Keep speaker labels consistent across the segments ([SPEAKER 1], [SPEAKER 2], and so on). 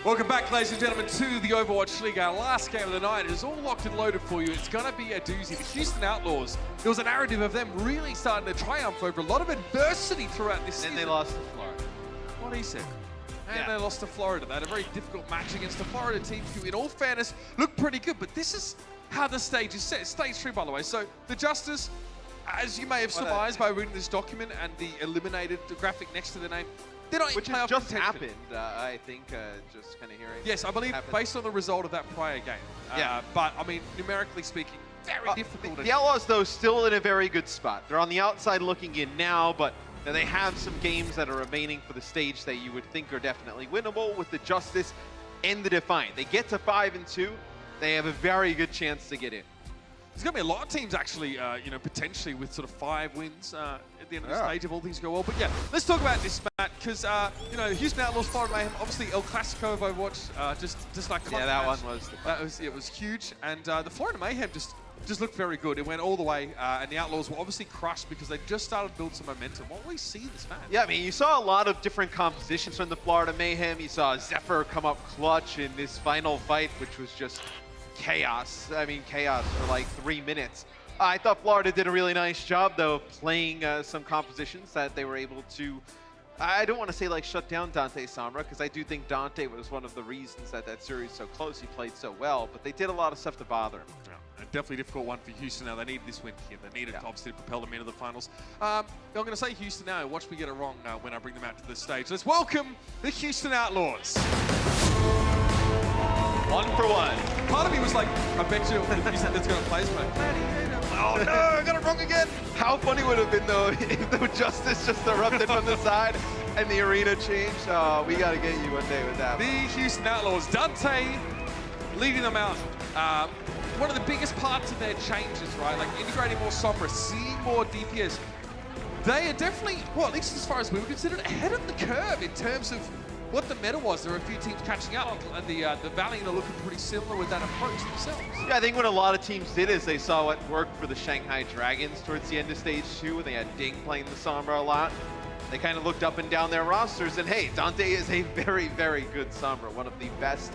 [SPEAKER 1] Welcome back, ladies and gentlemen, to the Overwatch League. Our last game of the night is all locked and loaded for you. It's going to be a doozy. The Houston Outlaws, there was a narrative of them really starting to triumph over a lot of adversity throughout this season.
[SPEAKER 2] And they lost to Florida.
[SPEAKER 1] What he said. And they lost to Florida. They had a very difficult match against the Florida team who, in all fairness, looked pretty good. But this is how the stage is set. It's stage 3, by the way. So the Justice, as you may have surmised by reading this document and the eliminated graphic next to the name, they're not in playoff
[SPEAKER 2] just
[SPEAKER 1] contention.
[SPEAKER 2] happened, I think, just kind of hearing.
[SPEAKER 1] Yes, I believe based on the result of that prior game. But, I mean, numerically speaking, very difficult.
[SPEAKER 2] The Outlaws, though, still in a very good spot. They're on the outside looking in now, but they have some games that are remaining for the stage that you would think are definitely winnable with the Justice and the Defiant. They get to 5-2, they have a very good chance to get in.
[SPEAKER 1] There's going to be a lot of teams actually, you know, potentially with sort of 5 wins at the end of the stage if all things go well. But yeah, let's talk about this, Matt, because, you know, Houston Outlaws, Florida Mayhem, obviously El Clasico of Overwatch, just like
[SPEAKER 2] that one was.
[SPEAKER 1] It was huge, and the Florida Mayhem just looked very good. It went all the way, and the Outlaws were obviously crushed because they just started to build some momentum. What will we see this match?
[SPEAKER 2] Yeah, I mean, you saw a lot of different compositions from the Florida Mayhem. You saw Zephyr come up clutch in this final fight, which was just chaos. I mean, chaos for like 3 minutes. I thought Florida did a really nice job, though, playing some compositions that they were able to, I don't want to say like shut down Dante Sombra, because I do think Dante was one of the reasons that that series so close. He played so well, but they did a lot of stuff to bother him.
[SPEAKER 1] Yeah, a definitely difficult one for Houston now. They need this win here. They needed obviously to propel them into the finals. I'm going to say Houston now. Watch me get it wrong when I bring them out to the stage. Let's welcome the Houston Outlaws.
[SPEAKER 2] 1 for 1.
[SPEAKER 1] Part of me was like, I bet you if you said that's going to play, mate.
[SPEAKER 2] Oh no, I got it wrong again. How funny would it have been though if the Justice just erupted from the side and the arena changed. Oh, we got to get you one day with that.
[SPEAKER 1] The Houston Outlaws, Dante leading them out. One of the biggest parts of their changes, right? Like integrating more Sombra, seeing more DPS. They are definitely, well, at least as far as we were considered, ahead of the curve in terms of what the meta was. There are a few teams catching up, and the Valiant are looking pretty similar with that approach themselves.
[SPEAKER 2] Yeah, I think what a lot of teams did is they saw what worked for the Shanghai Dragons towards the end of stage 2, when they had Ding playing the Sombra a lot. They kind of looked up and down their rosters, and hey, Dante is a very, very good Sombra, one of the best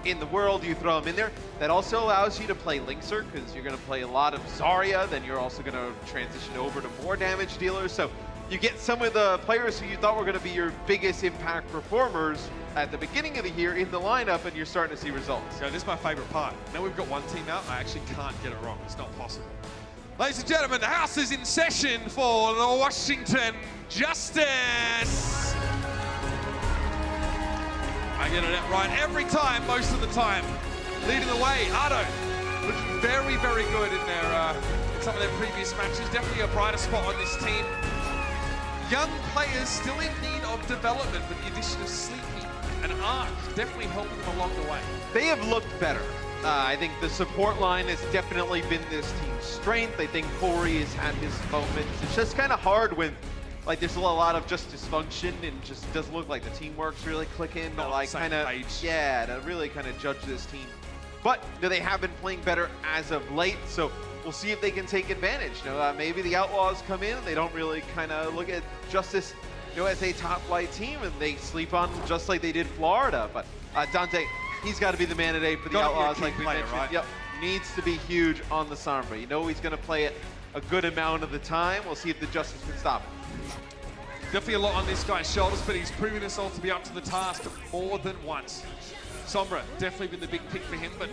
[SPEAKER 2] in the world. You throw him in there. That also allows you to play Linkser, because you're going to play a lot of Zarya, then you're also going to transition over to more damage dealers. So you get some of the players who you thought were going to be your biggest impact performers at the beginning of the year in the lineup, and you're starting to see results.
[SPEAKER 1] So this is my favorite part. Now we've got one team out, I actually can't get it wrong. It's not possible. Ladies and gentlemen, the house is in session for the Washington Justice. I get it right every time, most of the time. Leading the way, Ardo looks very, very good in their some of their previous matches. Definitely a brighter spot on this team. Young players still in need of development, but the addition of Sleepy and Ark definitely helping them along the way.
[SPEAKER 2] They have looked better. I think the support line has definitely been this team's strength. I think Corey has had his moments. It's just kind of hard when like there's a lot of just dysfunction and just doesn't look like the teamwork's really clicking.
[SPEAKER 1] Not
[SPEAKER 2] like kind of to really kind of judge this team. But they have been playing better as of late, so we'll see if they can take advantage. You know, maybe the Outlaws come in and they don't really kind of look at Justice, you know, as a top flight team, and they sleep on just like they did Florida. But Dante, he's got to be the man today for the Outlaws, like we mentioned.
[SPEAKER 1] Right?
[SPEAKER 2] Yep, needs to be huge on the Sombra. You know he's going to play it a good amount of the time. We'll see if the Justice can stop it.
[SPEAKER 1] Definitely a lot on this guy's shoulders, but he's proven himself to be up to the task more than once. Sombra, definitely been the big pick for him, but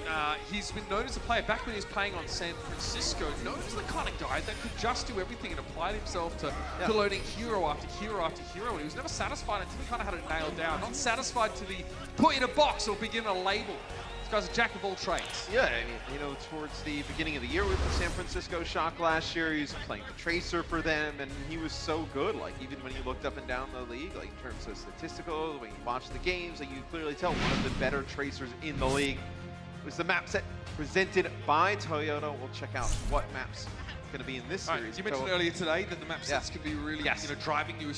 [SPEAKER 1] he's been known as a player, back when he was playing on San Francisco, known as the kind of guy that could just do everything and applied himself to loading hero after hero after hero, and he was never satisfied until he kind of had it nailed down. Not satisfied to be put in a box or begin a label. This guy's a jack of all trades.
[SPEAKER 2] Yeah, I mean, you know, towards the beginning of the year with the San Francisco Shock last year, he was playing the Tracer for them, and he was so good. Like, even when you looked up and down the league, like in terms of statistical, when you watch the games, like you clearly tell one of the better Tracers in the league. It was the map set presented by Toyota. We'll check out what maps going to be in this series.
[SPEAKER 1] Right, you mentioned earlier today that the map sets can be really, you know, driving you a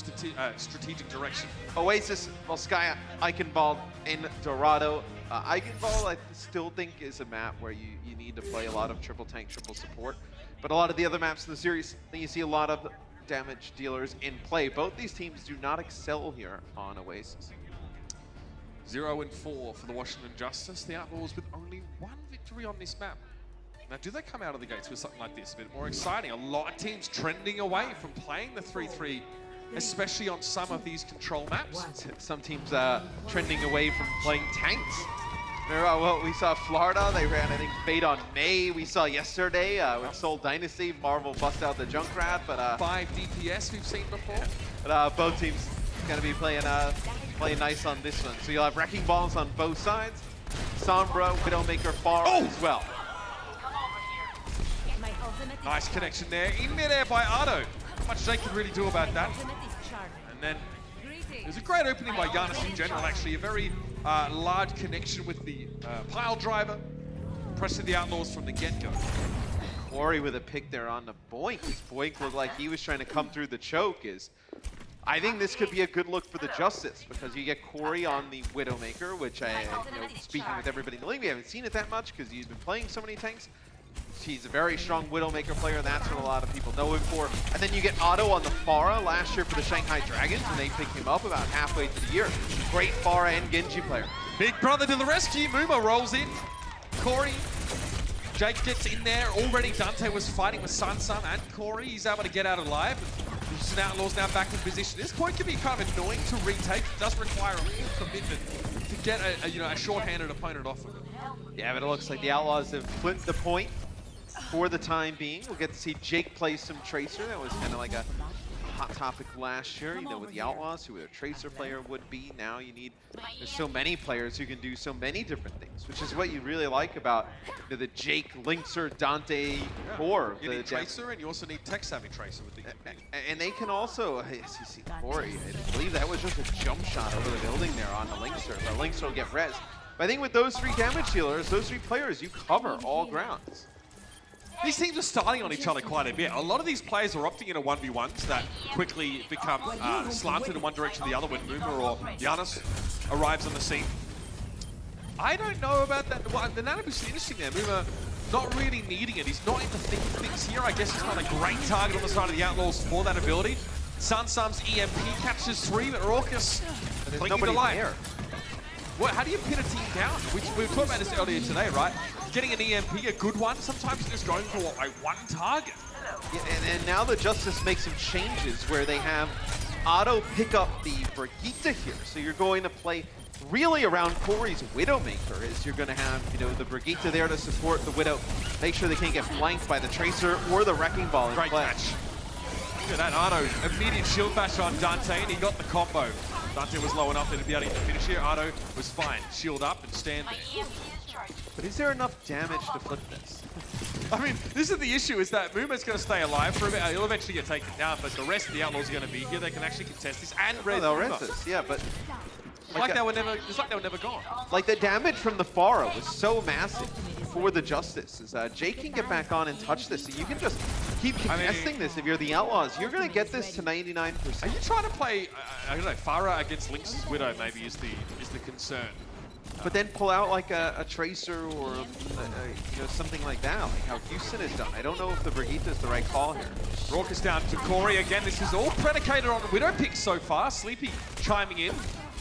[SPEAKER 1] strategic direction.
[SPEAKER 2] Oasis, Volskaya, Eichenwald, and Dorado. Eichenwald, I still think, is a map where you need to play a lot of triple tank, triple support. But a lot of the other maps in the series, I think you see a lot of damage dealers in play. Both these teams do not excel here on Oasis.
[SPEAKER 1] 0-4 for the Washington Justice. The Outlaws with only one victory on this map. Now, do they come out of the gates with something like this? A bit more exciting. A lot of teams trending away from playing the 3-3, especially on some of these control maps.
[SPEAKER 2] Some teams trending away from playing tanks. Remember what we saw Florida? They ran, I think, Fate on May. We saw yesterday with Seoul Dynasty. Marvel bust out the Junkrat, but
[SPEAKER 1] 5 DPS we've seen before.
[SPEAKER 2] But both teams gonna be playing nice on this one. So you'll have Wrecking Balls on both sides. Sombra, Widowmaker, Pharah as well.
[SPEAKER 1] Nice connection there. In midair by Ardo. Not much they can really do about that. And then there's a great opening by Giannis in general, actually. A very large connection with the pile driver. Pressing the Outlaws from the get-go.
[SPEAKER 2] Corey with a pick there on the Boink. Boink looked like he was trying to come through the choke. I think this could be a good look for the Justice because you get Corey on the Widowmaker, which speaking with everybody in the league, we haven't seen it that much because he's been playing so many tanks. He's a very strong Widowmaker player, and that's what a lot of people know him for. And then you get Otto on the Pharah last year for the Shanghai Dragons, and they picked him up about halfway through the year. Great Pharah and Genji player.
[SPEAKER 1] Big brother to the rescue. Muma rolls in. Corey. Jake gets in there. Already Dante was fighting with Sansam and Corey. He's able to get out alive. The Outlaws now back in position. This point can be kind of annoying to retake. It does require a full commitment to get a short-handed opponent off of it.
[SPEAKER 2] Yeah, but it looks like the Outlaws have flipped the point for the time being. We'll get to see Jake play some Tracer. That was kind of like a hot topic last year, with the Outlaws, who a Tracer player would be. Now there's so many players who can do so many different things, which is what you really like about the Jake, Linkser, Dante core.
[SPEAKER 1] You need Tracer, and you also need tech-savvy Tracer with the
[SPEAKER 2] and they can also, as you see Corey, I believe that was just a jump shot over the building there on the Linkser, but Linkser will get res. But I think with those 3 damage dealers, those 3 players, you cover all grounds.
[SPEAKER 1] These teams are starting on each other quite a bit. A lot of these players are opting into 1v1s that quickly become slanted in one direction or the other when Muma or Giannis arrives on the scene. I don't know about that. Well, the Nanoboost is interesting there. Muma not really needing it. He's not into thinking things here. I guess he's not a great target on the side of the Outlaws for that ability. Sansam's EMP catches 3, but Raucus clinging to life. How do you pin a team down? We were talking about this earlier today, right? Getting an EMP, a good one, sometimes just going for one target.
[SPEAKER 2] Yeah, and now the Justice makes some changes where they have Otto pick up the Brigitte here. So you're going to play really around Corey's Widowmaker, is you're going to have the Brigitte there to support the Widow, make sure they can't get flanked by the Tracer or the Wrecking Ball in
[SPEAKER 1] Great
[SPEAKER 2] play.
[SPEAKER 1] catch. Look at that, Otto, immediate shield bash on Dante, and he got the combo. Dante was low enough to be able to finish here. Otto was fine. Shield up and stand there.
[SPEAKER 2] But is there enough damage to flip this?
[SPEAKER 1] I mean, this is the issue, is that Muma's going to stay alive for a bit. He'll eventually get taken down, but the rest of the Outlaws are going to be here. They can actually contest this and res.
[SPEAKER 2] They'll res this, yeah, but
[SPEAKER 1] it's like they were never gone.
[SPEAKER 2] Like the damage from the Pharah was so massive for the Justice. Jake can get back on and touch this, so you can just keep contesting this. If you're the Outlaws, you're going to get this to 99%.
[SPEAKER 1] Are you trying to play, I don't know, Pharah against Lynx's Widow maybe is the concern.
[SPEAKER 2] But then pull out like a Tracer or something like that, like how Houston has done. I don't know if the Brigitte is the right call here.
[SPEAKER 1] Raucus down to Corey again. This is all predicated on Widow picks so far. Sleepy chiming in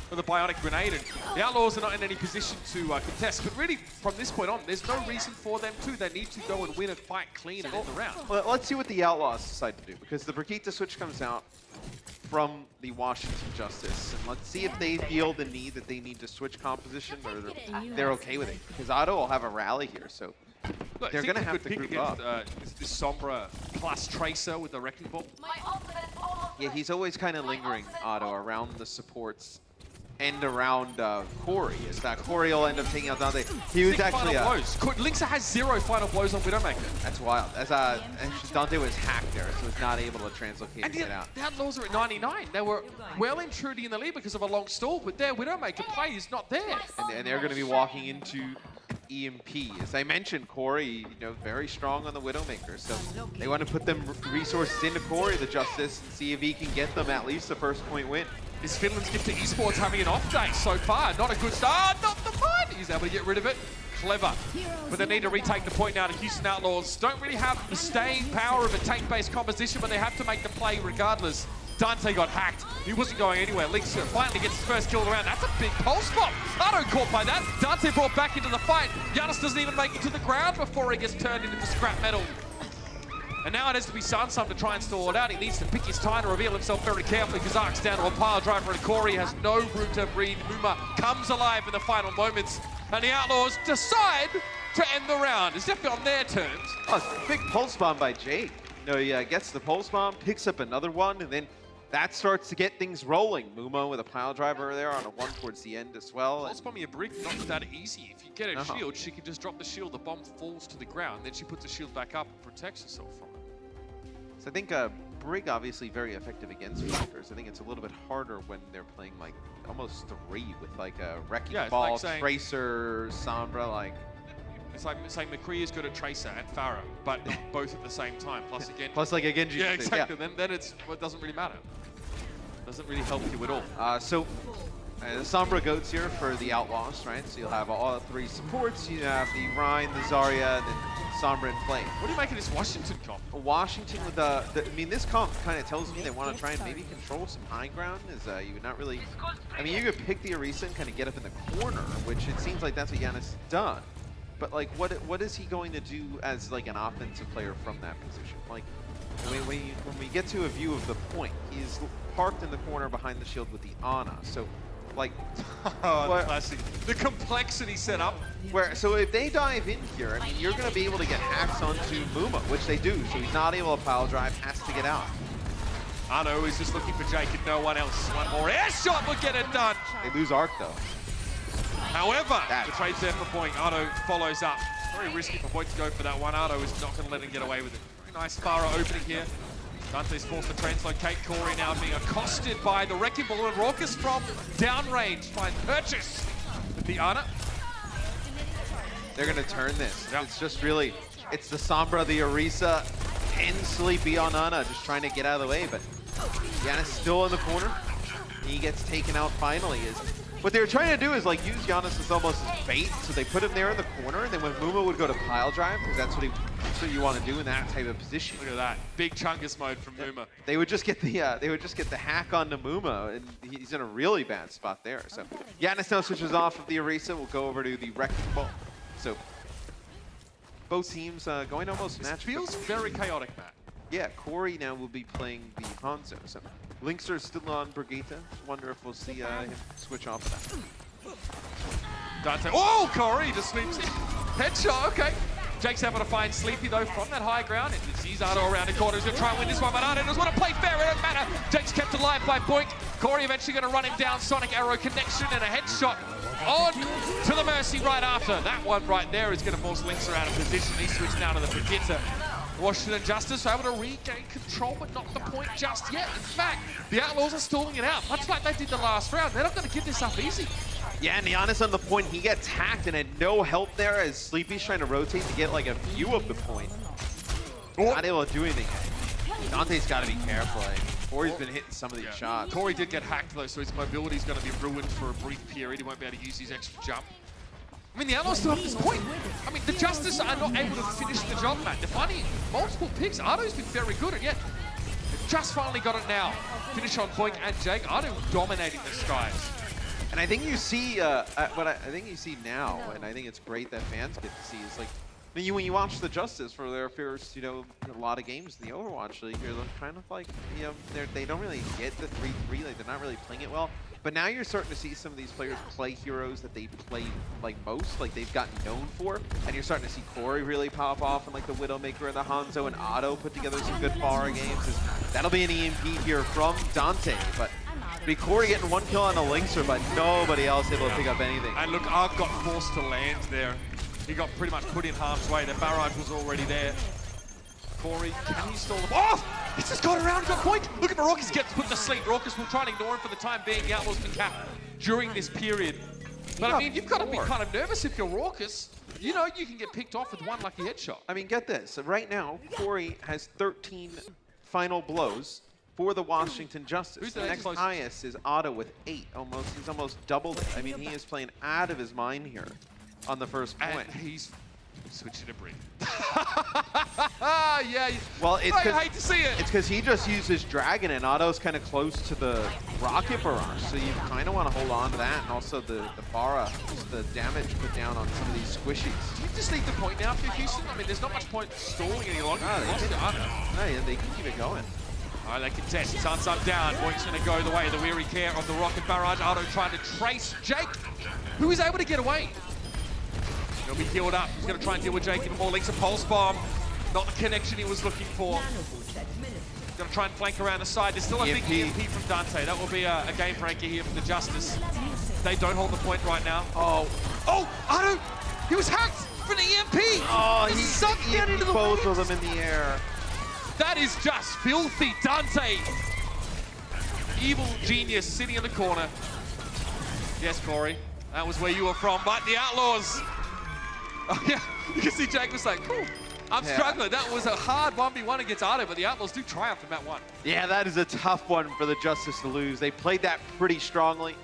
[SPEAKER 1] for the Bionic Grenade, and the Outlaws are not in any position to contest. But really, from this point on, there's no reason for them to. They need to go and win a fight clean and end the round.
[SPEAKER 2] Well, let's see what the Outlaws decide to do, because the Brigitte switch comes out from the Washington Justice, and let's see if they feel the need that they need to switch composition, or they're okay with it, because Otto will have a rally here, so
[SPEAKER 1] look,
[SPEAKER 2] they're going to have to group up.
[SPEAKER 1] This Sombra plus Tracer with the Wrecking Ball.
[SPEAKER 2] Yeah, he's always kind of lingering, Otto, around the supports and around Corey. Is that Corey will end up taking out Dante. He was actually
[SPEAKER 1] Linkser has 0 final blows on Widowmaker.
[SPEAKER 2] That's wild. Actually, Dante was hacked there, so was not able to translocate and get out.
[SPEAKER 1] The Outlaws are at 99. They were well and truly in the lead because of a long stall, but their Widowmaker play is not there.
[SPEAKER 2] And they're going to be walking into an EMP. As I mentioned, Corey, very strong on the Widowmaker, so they want to put them resources into Corey, the Justice, and see if he can get them at least the first point win.
[SPEAKER 1] Is Finland's gift to Esports having an off day so far? Not a good start, not the fun. He's able to get rid of it. Clever. But they need to retake the point now. The Houston Outlaws don't really have the staying power of a tank-based composition, but they have to make the play regardless. Dante got hacked. He wasn't going anywhere. Linkster finally gets his first kill of the round. That's a big pulse bomb. Otto caught by that. Dante brought back into the fight. Giannis doesn't even make it to the ground before he gets turned into scrap metal. And now it has to be Sunsum to try and stall it out. He needs to pick his time to reveal himself very carefully. Kazak's down to a pile driver, and Corey has no room to breathe. Muma comes alive in the final moments, and the Outlaws decide to end the round. It's definitely on their terms.
[SPEAKER 2] Oh, big pulse bomb by Jake. You know, he gets the pulse bomb, picks up another one, and then that starts to get things rolling. Mumo with a pile driver there on a one towards the end as well.
[SPEAKER 1] Pulse bombing a brick, not that easy. If you get a shield, she can just drop the shield, the bomb falls to the ground, then she puts the shield back up and protects herself from it.
[SPEAKER 2] So I think Brig obviously very effective against Strikers. I think it's a little bit harder when they're playing like almost 3 with like a Wrecking Ball,
[SPEAKER 1] like saying,
[SPEAKER 2] Tracer, Sombra, like...
[SPEAKER 1] It's like saying McCree is good at Tracer and Pharah, but not both at the same time. Plus again,
[SPEAKER 2] plus like a Genji.
[SPEAKER 1] Yeah, exactly. Yeah. Then it doesn't really matter. Doesn't really help you at all.
[SPEAKER 2] So the Sombra goes here for the Outlaws, right? So you'll have all 3 supports. You have the Rhine, the Zarya, and then Sombra and Flame.
[SPEAKER 1] What do you make of this Washington comp?
[SPEAKER 2] Washington with I mean, this comp kind of tells me they want to try and maybe control some high ground. Is you would not really. I mean, you could pick the Orisa and kind of get up in the corner, which it seems like that's what Giannis has done. But like, what is he going to do as like an offensive player from that position? Like, when we get to a view of the point, he's parked in the corner behind the shield with the Ana. So, like,
[SPEAKER 1] classic. The complexity set up.
[SPEAKER 2] So if they dive in here, I mean, you're going to be able to get hacks onto Muma, which they do. So he's not able to pile drive, has to get out.
[SPEAKER 1] Ano is just looking for Jake and no one else. One more air shot will get it done.
[SPEAKER 2] They lose arc though.
[SPEAKER 1] However, the trade's there for Boink. Otto follows up. Very risky for Boink to go for that one. Otto is not going to let him get away with it. Very nice Pharah opening here. Dante's forced to translocate. Corey now being accosted by the Wrecking Ball, and Raucus from downrange find purchase with the Ana.
[SPEAKER 2] They're going to turn this. Yep. It's just really, it's the Sombra, the Orisa, and Sleepy on Ana just trying to get out of the way, but Giannis still in the corner. He gets taken out finally. What they were trying to do is like use Giannis as almost as bait, so they put him there in the corner, and then when Muma would go to pile drive, because that's what you want to do in that type of position.
[SPEAKER 1] Look at that, big Chungus mode from Muma.
[SPEAKER 2] They would just get the hack onto Muma, and he's in a really bad spot there. So Giannis now switches off of the Orisa. We'll go over to the Wrecking Ball. So both teams going almost match.
[SPEAKER 1] Feels very chaotic, Matt.
[SPEAKER 2] Yeah, Corey now will be playing the Hanzo. So Linkster is still on Brigitte. Wonder if we'll see him switch off that.
[SPEAKER 1] Dante, oh, Corey just sweeps it. Headshot, okay. Jake's able to find Sleepy though from that high ground. And sees Ardo around the corner. He's going to try and win this one, but Ardo doesn't want to play fair. It doesn't matter. Jake's kept alive by Boink. Corey eventually going to run him down. Sonic Arrow connection and a headshot on to the Mercy right after. That one right there is going to force Linkster out of position. He switched now to the Brigitte. Washington Justice able to regain control, but not the point just yet. In fact, the Outlaws are stalling it out, much like they did the last round. They're not going to give this up easy.
[SPEAKER 2] Yeah, and Giannis on the point, he gets hacked and had no help there as Sleepy's trying to rotate to get like a view of the point. Not able to do anything. Dante's got to be careful. Corey's been hitting some of these shots.
[SPEAKER 1] Corey did get hacked though, so his mobility is going to be ruined for a brief period. He won't be able to use his extra jump. I mean, the Outlaws still have this point. I mean, the Justice are not able to finish the job, Matt. They're finding multiple picks. Ardo's been very good, and yet they've just finally got it now. Finish on Boink and Jake. Ardo dominating the skies.
[SPEAKER 2] And I think you see, what I think you see now, and I think it's great that fans get to see, is like, when you watch the Justice for their first, a lot of games in the Overwatch League, you're kind of like, they don't really get the 3-3, like they're not really playing it well. But now you're starting to see some of these players play heroes that they play like most, like they've gotten known for, and you're starting to see Corey really pop off, and like the Widowmaker and the Hanzo and Otto put together some good Pharah games. That'll be an EMP here from Dante, but Corey getting one kill on a Linkster, but nobody else able to pick up anything.
[SPEAKER 1] And look, Ark got forced to land there. He got pretty much put in harm's way. The barrage was already there. Corey, can he stall the ball? Oh! He's just got around, got Point. Look at Raucus gets put to sleep. Raucus will try and ignore him for the time being. The Outlaws been capped during this period. But I mean, you've got to be kind of nervous if you're Raucus. You know you can get picked off with one lucky headshot.
[SPEAKER 2] I mean, get this. Right now, Corey has 13 final blows for the Washington Justice.
[SPEAKER 1] Who's
[SPEAKER 2] the next highest is Otto with 8. He's almost doubled it. I mean, he is playing out of his mind here on the first point.
[SPEAKER 1] And he's Switching to Brig. Yeah.
[SPEAKER 2] Well,
[SPEAKER 1] I hate to see it.
[SPEAKER 2] It's because he just uses Dragon and Otto's kind of close to the Rocket Barrage, so you kind of want to hold on to that, and also the Bara, just the damage put down on some of these squishies.
[SPEAKER 1] Do you just need the point now for Houston? I mean, there's not much point stalling any longer.
[SPEAKER 2] No, yeah, they can keep it going.
[SPEAKER 1] All right, they contest. Suns up down. Boyk's going to go the way of the weary care of the Rocket Barrage. Otto trying to trace Jake, who is able to get away. He'll be healed up. He's going to try and deal with Jake even more. Links a pulse bomb. Not the connection he was looking for. Going to try and flank around the side. There's still a big EMP from Dante. That will be a game breaker here for the Justice. They don't hold the point right now. Oh, Otto! He was hacked for the EMP!
[SPEAKER 2] Oh, he
[SPEAKER 1] sucked down into the
[SPEAKER 2] both of them in the air.
[SPEAKER 1] That is just filthy. Dante, evil genius sitting in the corner. Yes, Corey, that was where you were from, but the Outlaws. Oh yeah, you can see Jake was like, cool. I'm struggling. That was a hard 1v1 against Otto, but the Outlaws do triumph in that one.
[SPEAKER 2] Yeah, that is a tough one for the Justice to lose. They played that pretty strongly.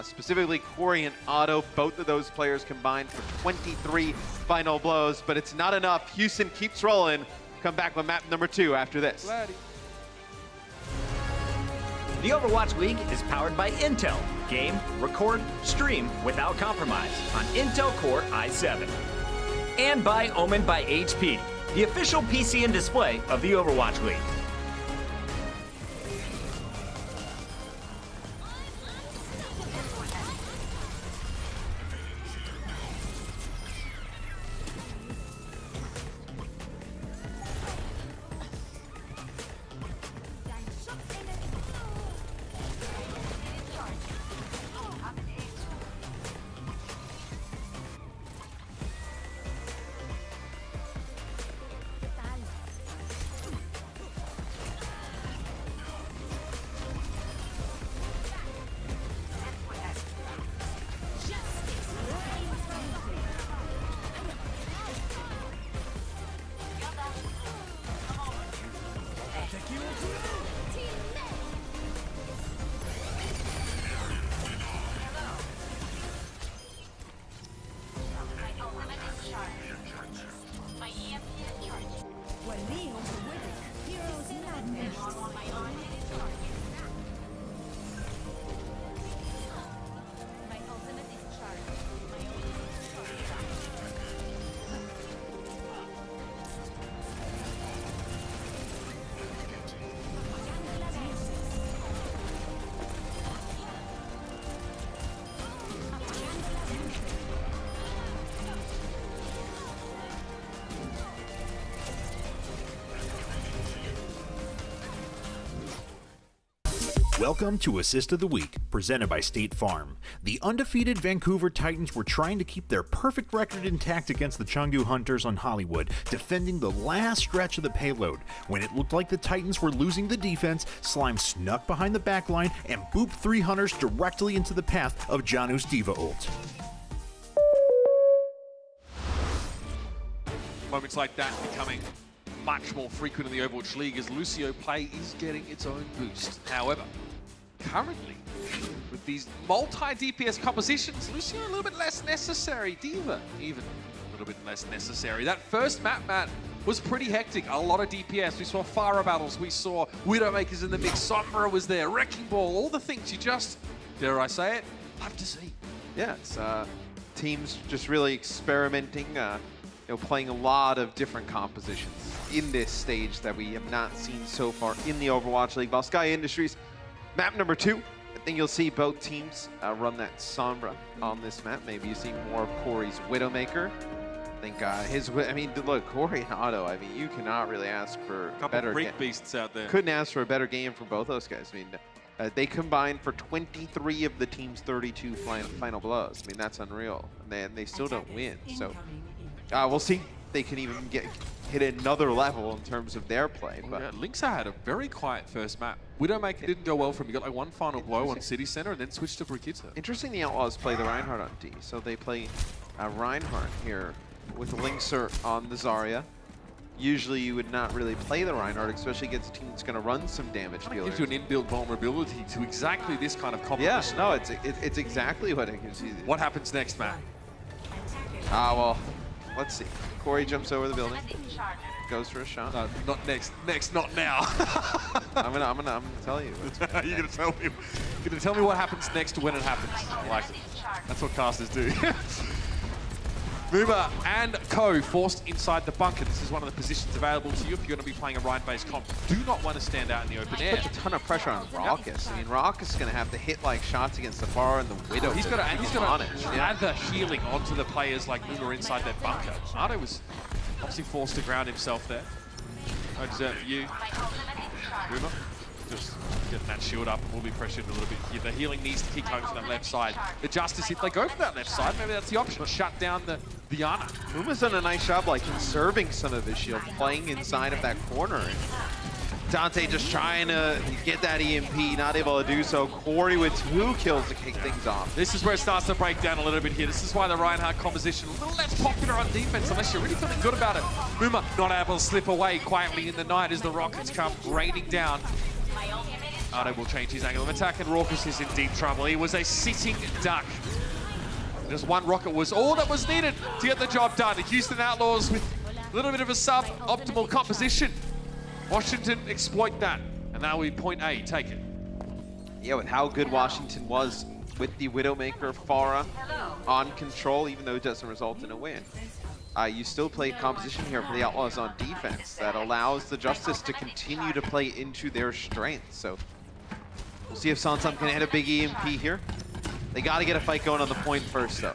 [SPEAKER 2] Specifically, Corey and Otto, both of those players combined for 23 final blows, but it's not enough. Houston keeps rolling. Come back with map number 2 after this.
[SPEAKER 3] The Overwatch League is powered by Intel. Game, record, stream without compromise on Intel Core i7. And by Omen by HP, the official PC and display of the Overwatch League.
[SPEAKER 4] Welcome to Assist of the Week, presented by State Farm. The undefeated Vancouver Titans were trying to keep their perfect record intact against the Chengdu Hunters on Hollywood, defending the last stretch of the payload. When it looked like the Titans were losing the defense, Slime snuck behind the backline and booped 3 Hunters directly into the path of Janu's Diva ult.
[SPEAKER 1] Moments like that becoming much more frequent in the Overwatch League as Lucio play is getting its own boost. However, currently, with these multi-DPS compositions, Lucio a little bit less necessary. Diva, even a little bit less necessary. That first map, Matt, was pretty hectic. A lot of DPS. We saw fire battles. We saw Widowmakers in the mix. Sombra was there. Wrecking Ball. All the things you just, dare I say it, love to see.
[SPEAKER 2] Yeah, it's teams just really experimenting, playing a lot of different compositions in this stage that we have not seen so far in the Overwatch League. Volskaya Industries, map number 2. I think you'll see both teams run that Sombra on this map. Maybe you see more of Corey's Widowmaker. I think look, Corey and Otto, I mean, you cannot really ask for a better
[SPEAKER 1] Couple beasts out there.
[SPEAKER 2] Couldn't ask for a better game from both those guys. I mean, they combined for 23 of the team's 32 final blows. I mean, that's unreal. And they still don't win. So we'll see if they can even hit another level in terms of their play. But
[SPEAKER 1] yeah, Linksa had a very quiet first map. Widowmaker didn't go well for him. He got like one final blow on City Center and then switched to Brigitte.
[SPEAKER 2] Interesting, the Outlaws play the Reinhardt on D. So they play Reinhardt here with Linksa on the Zarya. Usually you would not really play the Reinhardt, especially against a team that's going to run some damage dealers.
[SPEAKER 1] Gives you an inbuilt vulnerability to exactly this kind of competition.
[SPEAKER 2] Yeah, no, it's exactly what it gives you.
[SPEAKER 1] What happens next, Matt?
[SPEAKER 2] Well, Let's see. Corey jumps over the building. Goes for a shot.
[SPEAKER 1] No, not next. Next, not now.
[SPEAKER 2] I'm gonna tell you.
[SPEAKER 1] You're gonna tell me. You're gonna tell me what happens next when it happens. I like it. That's what casters do. Muma and Co forced inside the bunker. This is one of the positions available to you if you're going to be playing a Rhine-based comp. Do not want to stand out in the open air.
[SPEAKER 2] Puts a ton of pressure on Raucus. I mean, Raucus is going to have to hit like shots against the Pharah and the Widow.
[SPEAKER 1] He's got to add the healing onto the players like Muma inside that bunker. Ardo was obviously forced to ground himself there. No dessert for you, Muma. Just getting that shield up, and we'll be pressured a little bit here. The healing needs to kick home to that left side. The Justice, if they go for that left side, maybe that's the option. Shut down the Ana.
[SPEAKER 2] Muma's done a nice job like conserving some of his shield, playing inside of that corner. And Dante just trying to get that EMP, not able to do so. Corey with 2 kills to kick things off.
[SPEAKER 1] This is where it starts to break down a little bit here. This is why the Reinhardt composition a little less popular on defense, unless you're really feeling good about it. Muma not able to slip away quietly in the night as the rockets come raining down. Ardo will change his angle of attack, and Raucus is in deep trouble. He was a sitting duck. Just one rocket was all that was needed to get the job done. The Houston Outlaws with a little bit of a sub-optimal composition. Washington exploit that, and now we point A, take it.
[SPEAKER 2] Yeah, with how good Washington was with the Widowmaker Pharah on control, even though it doesn't result in a win. You still play composition here for the Outlaws on defense that allows the Justice to continue to play into their strengths. So we'll see if Sansam can hit a big EMP here. They got to get a fight going on the point first, though.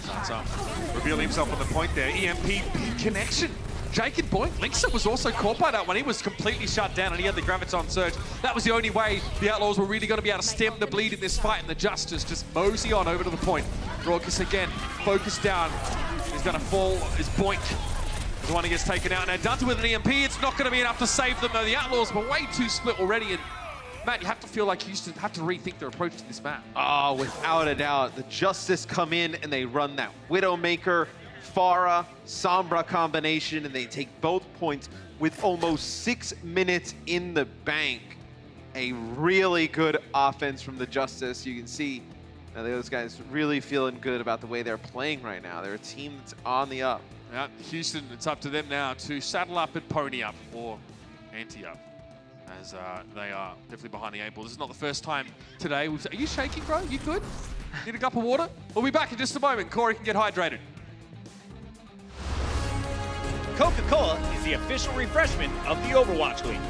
[SPEAKER 1] Sansam revealing himself on the point there. EMP, big connection. Jake and Boink, Linksa was also caught by that one. He was completely shut down and he had the Graviton Surge. That was the only way the Outlaws were really going to be able to stem the bleed in this fight, and the Justice just mosey on over to the point. Raucus again, focused down. He's going to fall as Boink is the one who gets taken out. Now Dante with an EMP, it's not going to be enough to save them though. The Outlaws were way too split already, and Matt, you have to feel like Houston have to rethink their approach to this map.
[SPEAKER 2] Oh, without a doubt. The Justice come in and they run that Widowmaker, Pharah, Sombra combination, and they take both points with almost 6 minutes in the bank. A really good offense from the Justice. You can see those guys really feeling good about the way they're playing right now. They're a team that's on the up.
[SPEAKER 1] Yeah, Houston, it's up to them now to saddle up and pony up, or ante up, as they are definitely behind the 8 ball. This is not the first time today. Are you shaking, bro? You good? Need a cup of water? We'll be back in just a moment. Corey can get hydrated.
[SPEAKER 3] Coca-Cola is the official refreshment of the Overwatch League.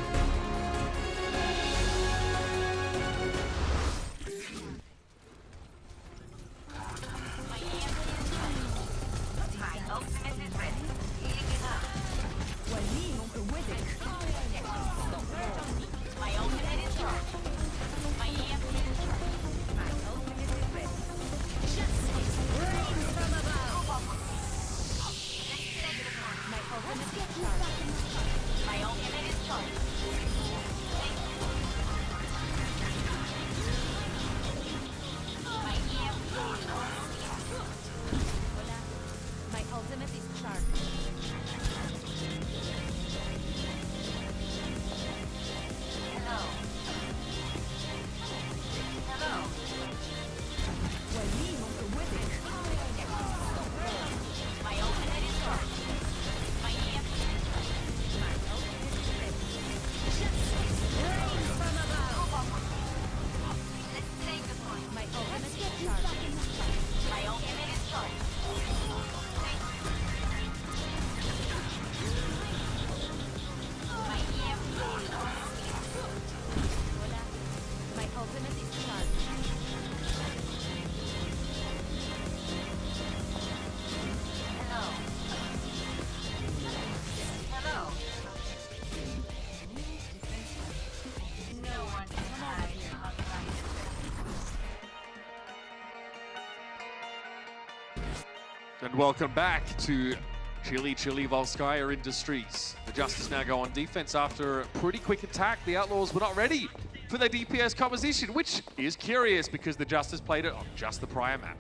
[SPEAKER 1] And welcome back to Chili Volskaya Industries. The Justice now go on defense after a pretty quick attack. The Outlaws were not ready for their DPS composition, which is curious because the Justice played it on just the prior map.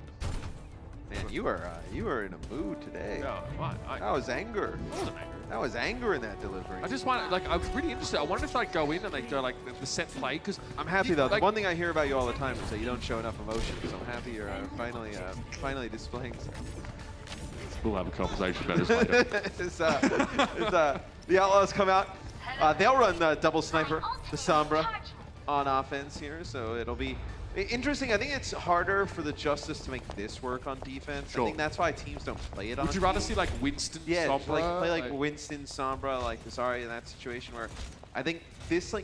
[SPEAKER 2] Man, you were in a mood today.
[SPEAKER 1] No,
[SPEAKER 2] that was anger.
[SPEAKER 1] I wasn't angry.
[SPEAKER 2] That was anger in that delivery.
[SPEAKER 1] I just wanted, I was really interested. I wondered if I'd go in and they'd go like the set play, because
[SPEAKER 2] I'm happy though. The one thing I hear about you all the time is that you don't show enough emotion. So I'm happy you're finally displaying some.
[SPEAKER 1] We'll have a conversation about this later.
[SPEAKER 2] The Outlaws come out. They'll run the double sniper, the Sombra, on offense here, so it'll be interesting. I think it's harder for the Justice to make this work on defense.
[SPEAKER 1] Sure.
[SPEAKER 2] I think that's why teams don't play it on.
[SPEAKER 1] Would you rather see like Winston,
[SPEAKER 2] yeah,
[SPEAKER 1] Sombra?
[SPEAKER 2] play like Winston, Sombra, like Sorry in that situation where I think this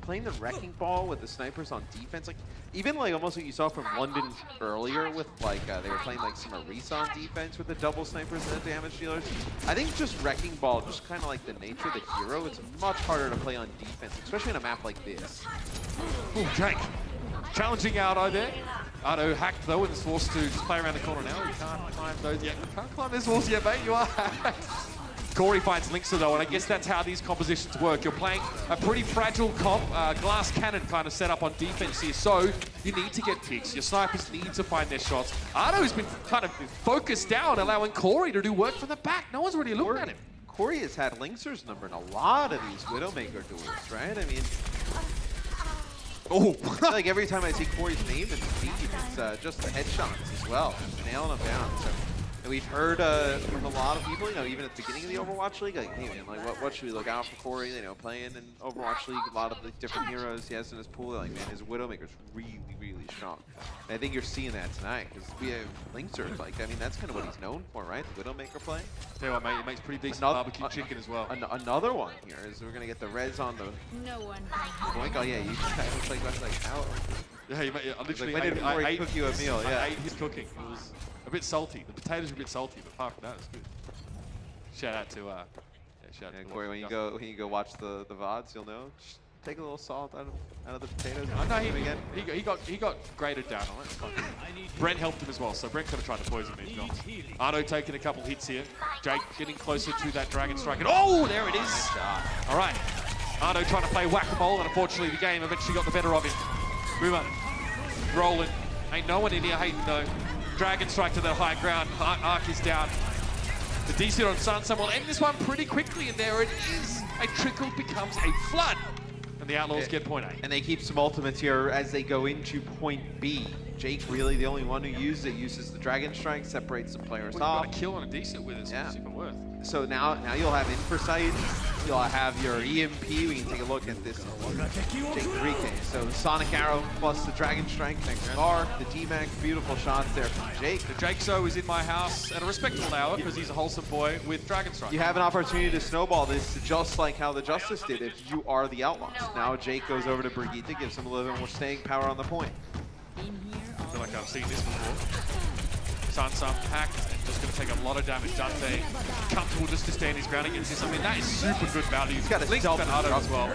[SPEAKER 2] playing the wrecking ball with the snipers on defense, like even like almost what you saw from London earlier with like they were playing like some Arisa on defense with the double snipers and the damage dealers. I think just wrecking ball, just kind of like the nature of the hero, it's much harder to play on defense, especially in a map like this.
[SPEAKER 1] Oh, Jake. Challenging Auto there. Auto hacked though and is forced to just play around the corner now. He can't climb those yet. You can't climb those walls yet, mate. You are hacked. Corey finds Linkser though, and I guess that's how these compositions work. You're playing a pretty fragile comp, glass cannon kind of set up on defense here, so you need to get picks. Your snipers need to find their shots. Ardo's been kind of focused down, allowing Corey to do work from the back. No one's really looking at him.
[SPEAKER 2] Corey has had Linkser's number in a lot of these Widowmaker duels, right? I mean, like every time I see Corey's name in the feed, it's just the headshots as well, nailing them down. So, and we've heard from a lot of people, you know, even at the beginning of the Overwatch League, like, hey man, like what should we look out for Corey? You know, playing in Overwatch League, a lot of the different heroes he has in his pool. They're like, man, his Widowmaker's really, really strong. And I think you're seeing that tonight because we have Linkser. Like, I mean, that's kind of what he's known for, right? The Widowmaker play.
[SPEAKER 1] Tell you what, mate, it makes pretty decent barbecue chicken as well.
[SPEAKER 2] Another one here is we're gonna get the res on the.
[SPEAKER 5] No one.
[SPEAKER 2] Boink. Oh yeah, you just like how.
[SPEAKER 1] Yeah, you I literally
[SPEAKER 2] Like, when did Corey cook you a meal? Yeah.
[SPEAKER 1] I ate his cooking. It was a bit salty. The potatoes were a bit salty, but apart from that, it was good. Shout out to shout out to
[SPEAKER 2] Corey, when you go watch the VODs, you'll know. Just take a little salt out of the potatoes.
[SPEAKER 1] I know he got graded down on it. It's fine. Brent helped him as well, so Brent could have tried to poison me as well. Ardo taking a couple hits here. Jake getting closer to that Dragon Strike. And oh, there it is. All right. Ardo trying to play whack-a-mole, and unfortunately the game eventually got the better of him. Boomer rolling. Ain't no one in here hating though. Dragon Strike to that high ground. Arc is down. The DC on Sansa will end this one pretty quickly, and there it is. A trickle becomes a flood. And the Outlaws get point A.
[SPEAKER 2] And they keep some ultimates here as they go into point B. Jake really the only one who uses the Dragon Strike, separates some players off.
[SPEAKER 1] Got a kill on a decent with it, yeah. Super worth.
[SPEAKER 2] So now you'll have Infrasight, you'll have your EMP. We can take a look at this Jake 3K. So Sonic Arrow plus the Dragon Strike, next arc, the D-Max, beautiful shots there from Jake.
[SPEAKER 1] The Jake So is in my house at a respectable hour because he's a wholesome boy with Dragon Strike.
[SPEAKER 2] You have an opportunity to snowball this just like how the Justice did if you are the Outlaws. Now Jake goes over to Brigitte, gives him a little bit more staying power on the point.
[SPEAKER 1] I feel like I've seen this before. Sansa hacked and just going to take a lot of damage. Dante comfortable just to stand his ground against this. I mean, that is super good value. He's got a Link's been Auto as well.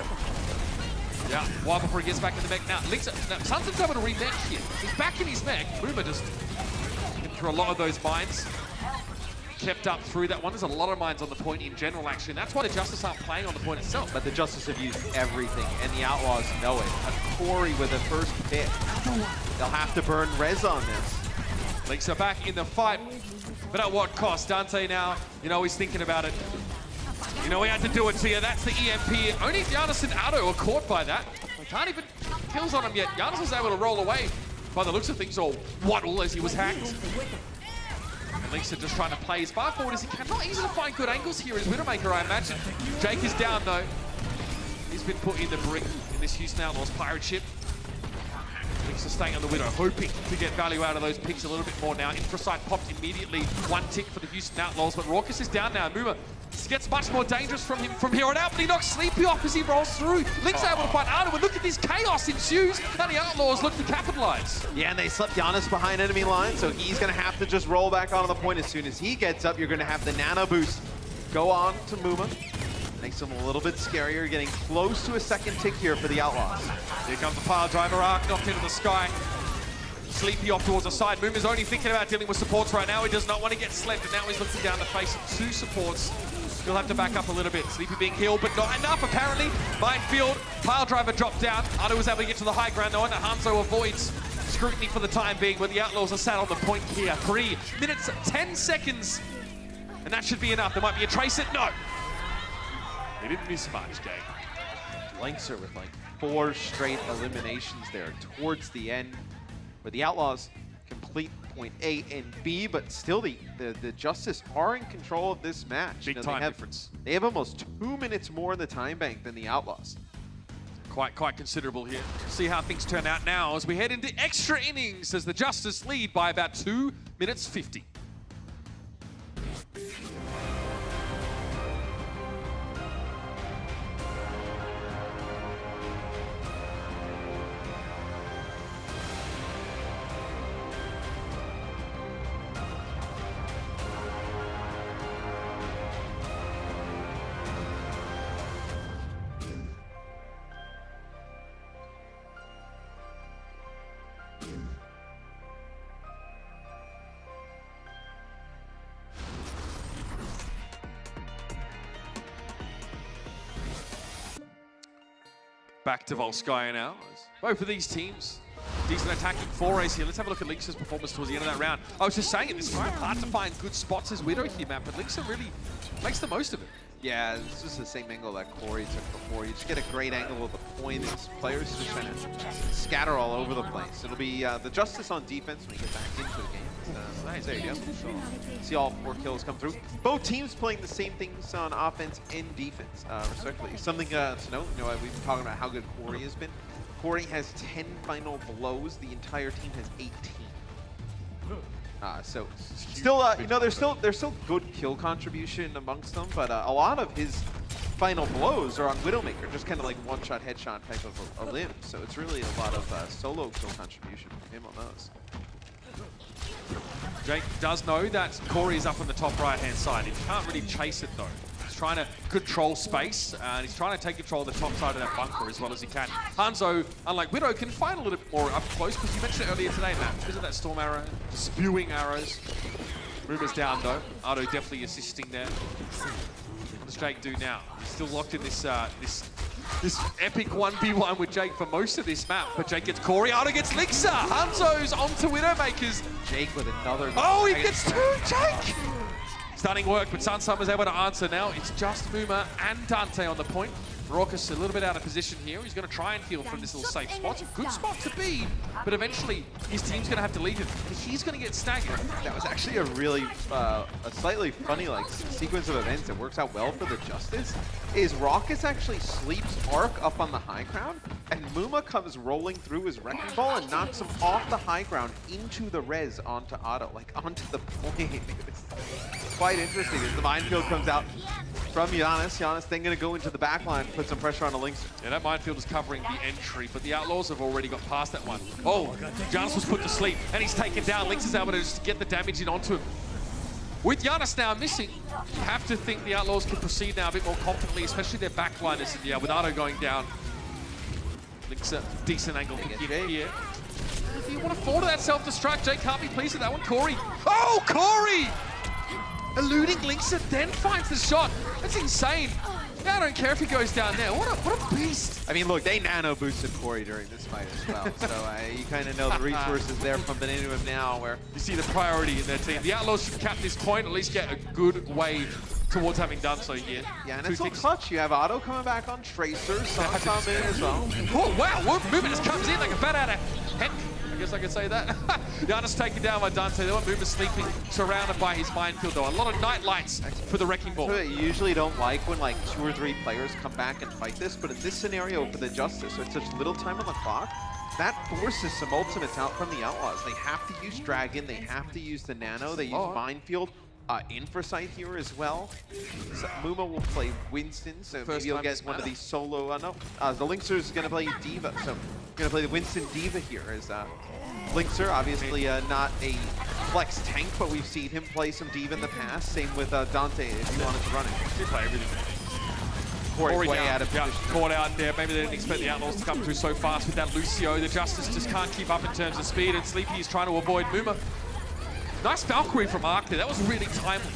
[SPEAKER 1] Yeah, while before he gets back in the mech. Now, Sansa's able to remech here. He's back in his mech. Boomer just getting through a lot of those mines. Kept up through that one. There's a lot of mines on the point in general, actually. And that's why the Justice aren't playing on the point itself.
[SPEAKER 2] But the Justice have used everything, and the Outlaws know it. A Corey with a first pick. They'll have to burn res on this.
[SPEAKER 1] Links are back in the fight, but at what cost? Dante now, you know, he's thinking about it. You know, we had to do it to you. That's the EMP. Only Giannis and Auto are caught by that. They can't even kills on him yet. Giannis was able to roll away by the looks of things, or waddle as he was hacked. And Links are just trying to play as far forward as he can. Not easy to find good angles here as Widowmaker, I imagine. Jake is down though. He's been put in the brig in this Houston Outlaws pirate ship. Links are staying on the Widow, hoping to get value out of those picks a little bit more now. Infrasight popped immediately. One tick for the Houston Outlaws, but Raucus is down now. Moomer gets much more dangerous from him from here on out, but he knocks Sleepy off as he rolls through. Link's able to find Ardo, and look at this chaos ensues, and the Outlaws look to capitalize.
[SPEAKER 2] Yeah, and they slipped Giannis behind enemy line, so he's going to have to just roll back onto the point as soon as he gets up. You're going to have the nano boost go on to Moomer. Makes him a little bit scarier, getting close to a second tick here for the Outlaws.
[SPEAKER 1] Here comes the pile driver arc, knocked into the sky. Sleepy off towards the side. Moomer's only thinking about dealing with supports right now. He does not want to get slept, and now he's looking down the face of two supports. He'll have to back up a little bit. Sleepy being healed, but not enough, apparently. Minefield, pile driver dropped down. Ardo was able to get to the high ground, though, and Hanzo avoids scrutiny for the time being, but the Outlaws are sat on the point here. 3 minutes, 10 seconds, and that should be enough. There might be a trace it. No. They didn't miss much, gang.
[SPEAKER 2] Linkser with like 4 straight eliminations there towards the end, where the Outlaws complete point A and B, but still the Justice are in control of this match.
[SPEAKER 1] Big time difference.
[SPEAKER 2] They have almost 2 minutes more in the time bank than the Outlaws.
[SPEAKER 1] Quite considerable here. See how things turn out now as we head into extra innings as the Justice lead by about 2 minutes 50. Back to Volskaya now. Both of these teams, decent attacking forays here. Let's have a look at Lynx's performance towards the end of that round. I was just saying at this time, hard to find good spots as Widow here, man, but Lynx really makes the most of it.
[SPEAKER 2] Yeah, it's just the same angle that Corey took before. You just get a great angle of the point. It's players just kind of scatter all over the place. It'll be the Justice on defense when we get back into the game. Nice, there you go. See all 4 kills come through. Both teams playing the same things on offense and defense, respectively. Something to note, we've been talking about how good Corey has been. Corey has 10 final blows. The entire team has 18. So still, there's still good kill contribution amongst them, but a lot of his final blows are on Widowmaker, just kind of like one-shot, headshot type of a limb. So it's really a lot of solo kill contribution from him on those.
[SPEAKER 1] Jake does know that Corey is up on the top right-hand side. He can't really chase it though. He's trying to control space, and he's trying to take control of the top side of that bunker as well as he can. Hanzo, unlike Widow, can find a little bit more up close, because you mentioned it earlier today, Matt, because of that storm arrow, spewing arrows. Rumor's down though. Ardo definitely assisting there. What does Jake do now? He's still locked in this this epic 1v1 with Jake for most of this map, but Jake gets Corey, Ardo gets Lixa, Hanzo's onto Widowmakers.
[SPEAKER 2] Jake with another.
[SPEAKER 1] Oh, he gets 2, Jake! Stunning work, but Sunsummer's able to answer now. It's just Muma and Dante on the point. Raucus a little bit out of position here. He's going to try and heal from this little safe spot. It's a good spot to be, but eventually his team's going to have to leave him. He's going to get staggered.
[SPEAKER 2] That was actually a really, a slightly funny sequence of events that works out well for the Justice. Is Raucus actually sleeps Arc up on the high ground, and Muma comes rolling through his Wrecking Ball and knocks him off the high ground into the res onto Otto, like onto the point. It's quite interesting as the minefield comes out from Giannis. Giannis then going to go into the back line, put some pressure on the Lynx.
[SPEAKER 1] Yeah, that minefield is covering the entry, but the Outlaws have already got past that one. Oh, Giannis was put to sleep, and he's taken down. Lynx is able to just get the damage in onto him. With Giannis now missing, you have to think the Outlaws can proceed now a bit more confidently, especially their backliners. Yeah, with Ardo going down. Lynx a decent angle to get here. If you want to fall to that self-destruct, Jake can't be pleased with that one. Corey. Oh, Corey! Eluding Linksa, then finds the shot. That's insane. Now I don't care if he goes down there. What a beast.
[SPEAKER 2] I mean, look, they nano boosted Corey during this fight as well. So you kind of know the resources there pumping into him now, where
[SPEAKER 1] you see the priority in their team. The Outlaws should cap this point, at least get a good way towards having done so here.
[SPEAKER 2] Yeah, and it's all clutch. You have Otto coming back on Tracer, Sunsum in as well.
[SPEAKER 1] Oh, wow, what movement just comes in like a bat out of heck. I guess I could say that. Giannis taken down by Dante. They want Muma sleeping, surrounded by his minefield though. A lot of night lights for the Wrecking Ball.
[SPEAKER 2] You usually don't like when like 2 or 3 players come back and fight this, but in this scenario for the Justice, with such little time on the clock, that forces some ultimates out from the Outlaws. They have to use Dragon, they have to use the Nano, they use Minefield. Infrasight here as well. So Muma will play Winston, so maybe he'll get one of these solo. The Lynxer's going to play D.Va, so going to play the Winston D.Va here as Lynxer, obviously not a flex tank, but we've seen him play some D.Va in the past. Same with Dante if he wanted to run it.
[SPEAKER 1] He play everything.
[SPEAKER 2] Corey way out of position.
[SPEAKER 1] Caught out there. Maybe they didn't expect the Outlaws to come through so fast with that Lucio. The Justice just can't keep up in terms of speed, and Sleepy is trying to avoid Muma. Nice Valkyrie from Arc there. That was really timely.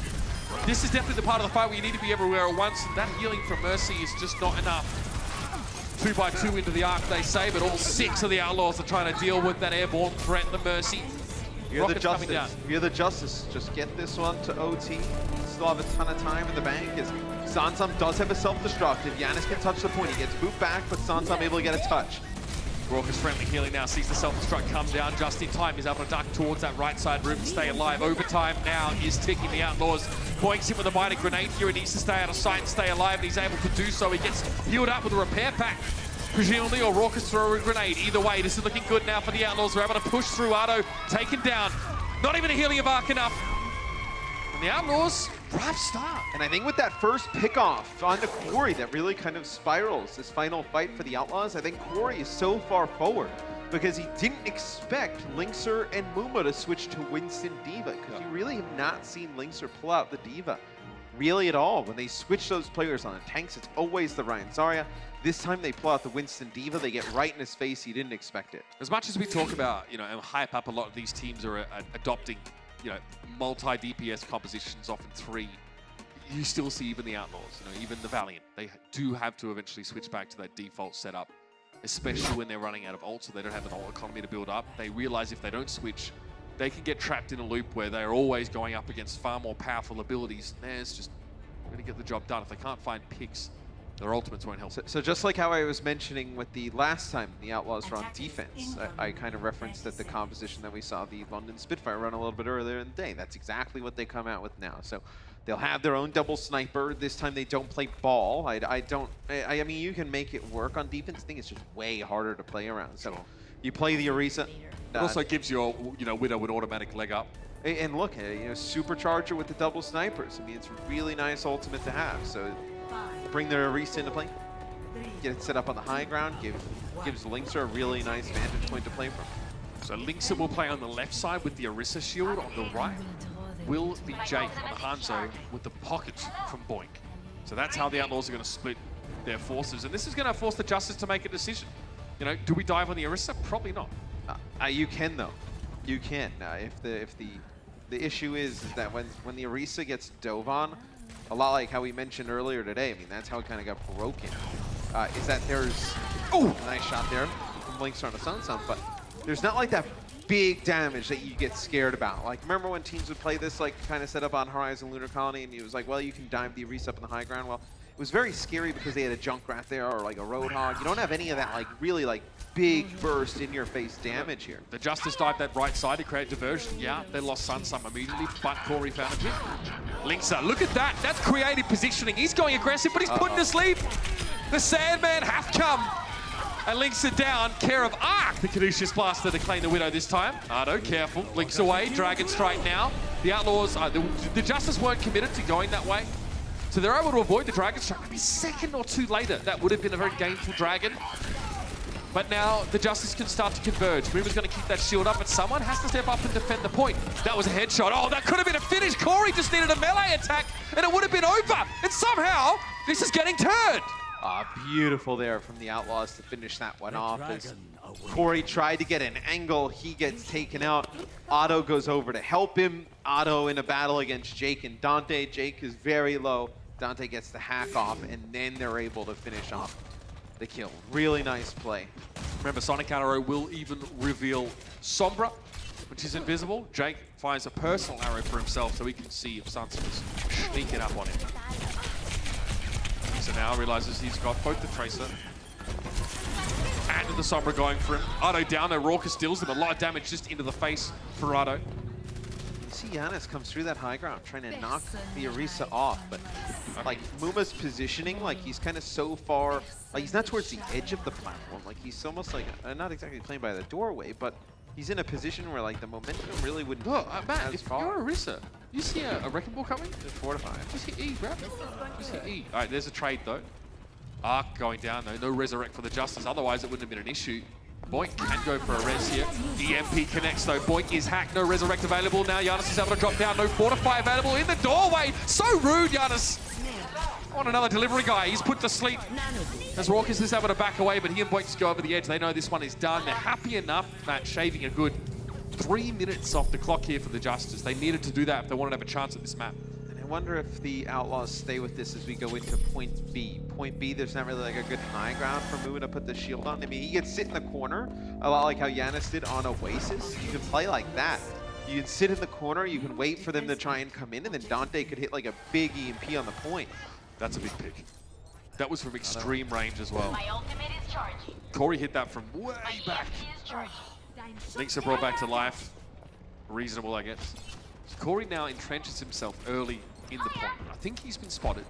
[SPEAKER 1] This is definitely the part of the fight where you need to be everywhere at once, and that healing from Mercy is just not enough. 2 by 2 into the Arc, they say, but all 6 of the Outlaws are trying to deal with that airborne threat, the Mercy.
[SPEAKER 2] You're the Justice. You're the Justice. Just get this one to OT. Still have a ton of time in the bank. As Sansum does have a self-destruct. If Giannis can touch the point, he gets booped back, but Sansum able to get a touch.
[SPEAKER 1] Raucous friendly healing now, sees the self-destruct come down just in time. He's able to duck towards that right side room and stay alive. Overtime now is ticking. The Outlaws boinks him with a mighty grenade here. He needs to stay out of sight and stay alive, and he's able to do so. He gets healed up with a repair pack, presumably, or Raucous throw a grenade. Either way, this is looking good now for the Outlaws. They're able to push through. Otto taken down. Not even a healing of arc enough. And the Outlaws, rough start.
[SPEAKER 2] And I think with that first pick-off onto Corey that really kind of spirals this final fight for the Outlaws, I think Corey is so far forward because he didn't expect Linkser and Muma to switch to Winston D.Va, because you really have not seen Linkser pull out the D.Va really at all. When they switch those players on the tanks, it's always the Ryan Zarya. This time they pull out the Winston D.Va, they get right in his face, he didn't expect it.
[SPEAKER 1] As much as we talk about, and hype up a lot of these teams are adopting, multi-DPS compositions, often 3, you still see even the Outlaws, even the Valiant, they do have to eventually switch back to that default setup, especially when they're running out of ult, so they don't have an ult economy to build up. They realize if they don't switch, they can get trapped in a loop where they're always going up against far more powerful abilities. It's just going to get the job done. If they can't find picks, their ultimates won't help.
[SPEAKER 2] So just like how I was mentioning with the last time the Outlaws were on defense, I kind of referenced that the composition that we saw the London Spitfire run a little bit earlier in the day. That's exactly what they come out with now. So they'll have their own double sniper. This time they don't play ball. I mean, you can make it work on defense. I think it's just way harder to play around. So you play the Orisa.
[SPEAKER 1] It also gives your Widow an automatic leg up.
[SPEAKER 2] And look, Supercharger with the double snipers. I mean, it's a really nice ultimate to have. So bring the Orisa into play, get it set up on the high ground, gives Linkser a really nice vantage point to play from.
[SPEAKER 1] So Linkser will play on the left side with the Orisa shield. On the right will be Jake on the Hanzo with the pocket from Boink. So that's how the Outlaws are going to split their forces. And this is going to force the Justice to make a decision. Do we dive on the Orisa? Probably not.
[SPEAKER 2] You can, though. You can. If the issue is that when the Orisa gets dove on, a lot like how we mentioned earlier today, I mean, that's how it kind of got broken, is that there's, a nice shot there from Linkser on a Sun, but there's not like that big damage that you get scared about. Like, remember when teams would play this like kind of set up on Horizon Lunar Colony, and it was like, well, you can dive the Orisa up in the high ground? Well, it was very scary because they had a Junkrat there or like a Roadhog. You don't have any of that like really like big burst in your face damage here.
[SPEAKER 1] The Justice dived that right side to create diversion. Yeah, they lost Sun immediately, but Corey found a bit. Linkser, look at that. That's creative positioning. He's going aggressive, but he's putting to sleep. The Sandman have come. And Linkser down, care of Arc. The Caduceus Blaster to claim the Widow this time. Ardo, careful. Link's away, Dragon Strike now. The Outlaws, the Justice weren't committed to going that way. So they're able to avoid the Dragon Strike. Maybe a second or two later, that would have been a very gainful Dragon. But now the Justice can start to converge. Muma's going to keep that shield up, but someone has to step up and defend the point. That was a headshot. Oh, that could have been a finish. Corey just needed a melee attack, and it would have been over. And somehow, this is getting turned.
[SPEAKER 2] Beautiful there from the Outlaws to finish that one off. As Corey tried to get an angle, he gets taken out. Otto goes over to help him. Otto in a battle against Jake and Dante. Jake is very low. Dante gets the hack off, and then they're able to finish off the kill. Really nice play.
[SPEAKER 1] Remember, Sonic Arrow will even reveal Sombra, which is invisible. Jake fires a personal arrow for himself so he can see if Sansa is sneaking up on him. So now realizes he's got both the Tracer and the Sombra going for him. Otto down there, Raucous deals him a lot of damage just into the face for Otto.
[SPEAKER 2] You see Giannis comes through that high ground trying to knock the Orisa off, but like Muma's positioning, like he's kind of so far, like he's not towards the edge of the platform, like he's almost like, not exactly playing by the doorway, but he's in a position where like the momentum really wouldn't
[SPEAKER 1] Matt, if you're Orisa, you see a Wrecking Ball coming?
[SPEAKER 2] It's 4 to 5.
[SPEAKER 1] Just hit E, bro. Just hit E. All right, there's a trade though. Arc going down though, no resurrect for the Justice, otherwise it wouldn't have been an issue. Boink can go for a res here. EMP connects though. Boink is hacked. No resurrect available now. Giannis is able to drop down. No fortify available in the doorway. So rude, Giannis. On another delivery guy. He's put to sleep. As Raucous is able to back away, but he and Boink just go over the edge. They know this one is done. They're happy enough, Matt, shaving a good 3 minutes off the clock here for the Justice. They needed to do that if they wanted to have a chance at this map.
[SPEAKER 2] And I wonder if the Outlaws stay with this as we go into point B. Point B, there's not really like a good high ground for Muma to put the shield on. I mean, he can sit in the corner, a lot like how Giannis did on Oasis. You can play like that. You can sit in the corner, you can wait for them to try and come in, and then Dante could hit like a big EMP on the point.
[SPEAKER 1] That's a big pick. That was from extreme range as well.
[SPEAKER 5] My ultimate is charging.
[SPEAKER 1] Corey hit that from way
[SPEAKER 5] My
[SPEAKER 1] back.
[SPEAKER 5] EMP is charging.
[SPEAKER 1] Links are brought back to life. Reasonable, I guess. So Corey now entrenches himself early in the point. I think he's been spotted.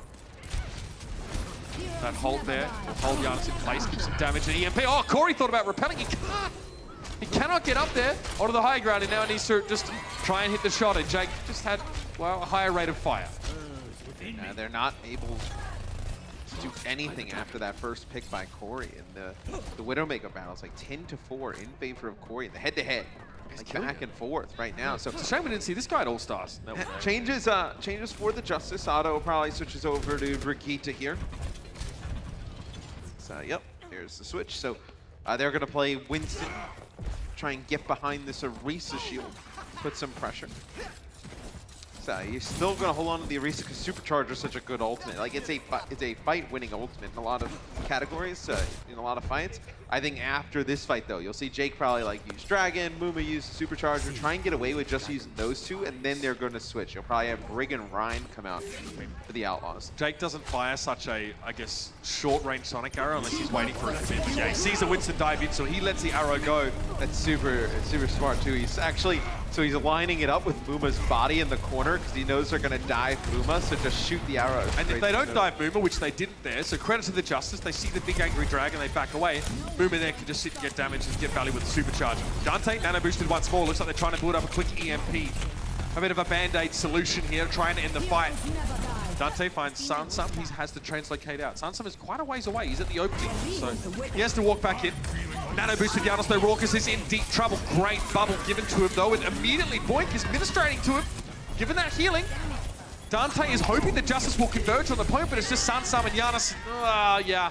[SPEAKER 1] That hold there will hold Giannis in place, give some damage and EMP. Oh, Corey thought about repelling. He can't. He cannot get up there onto the high ground, and now he needs to just try and hit the shot. And Jake just had, well, a higher rate of fire.
[SPEAKER 2] They're not able to do anything after that first pick by Corey. And the Widowmaker battle is like 10-4 in favor of Corey in the head-to-head. Like back and forth right now. So
[SPEAKER 1] It's a shame we didn't see this guy at All-Stars. No,
[SPEAKER 2] changes for the Justice. Otto probably switches over to Brigitte here. So, yep, here's the switch. So they're going to play Winston, try and get behind this Orisa shield, put some pressure. So you're still going to hold on to the Orisa because Supercharger is such a good ultimate. Like, it's a fight-winning ultimate in a lot of categories, in a lot of fights. I think after this fight, though, you'll see Jake probably like use Dragon, Muma use Supercharger, try and get away with just using those two, and then they're going to switch. You'll probably have Brig and Ryan come out for the Outlaws.
[SPEAKER 1] Jake doesn't fire such a, I guess, short-range Sonic arrow unless he's waiting for it to come in. But yeah, he sees the Winston dive in, so he lets the arrow go.
[SPEAKER 2] That's super smart, too. He's actually, so he's lining it up with Muma's body in the corner because he knows they're going to dive Muma, so just shoot the arrow.
[SPEAKER 1] And if they don't dive Muma, which they didn't there, so credit to the Justice, they see the big angry dragon, they back away. Muma there can just sit and get damage and get value with the Supercharger. Dante, nano boosted once more. Looks like they're trying to build up a quick EMP. A bit of a band-aid solution here, trying to end the fight. Dante finds Sansum. He has to translocate out. Sansum is quite a ways away. He's at the opening, so he has to walk back in. Nano boosted Giannis, though. Raucus is in deep trouble. Great bubble given to him, though, and immediately Boink is ministrating to him, given that healing. Dante is hoping the Justice will converge on the point, but it's just Sansum and Giannis. Yeah.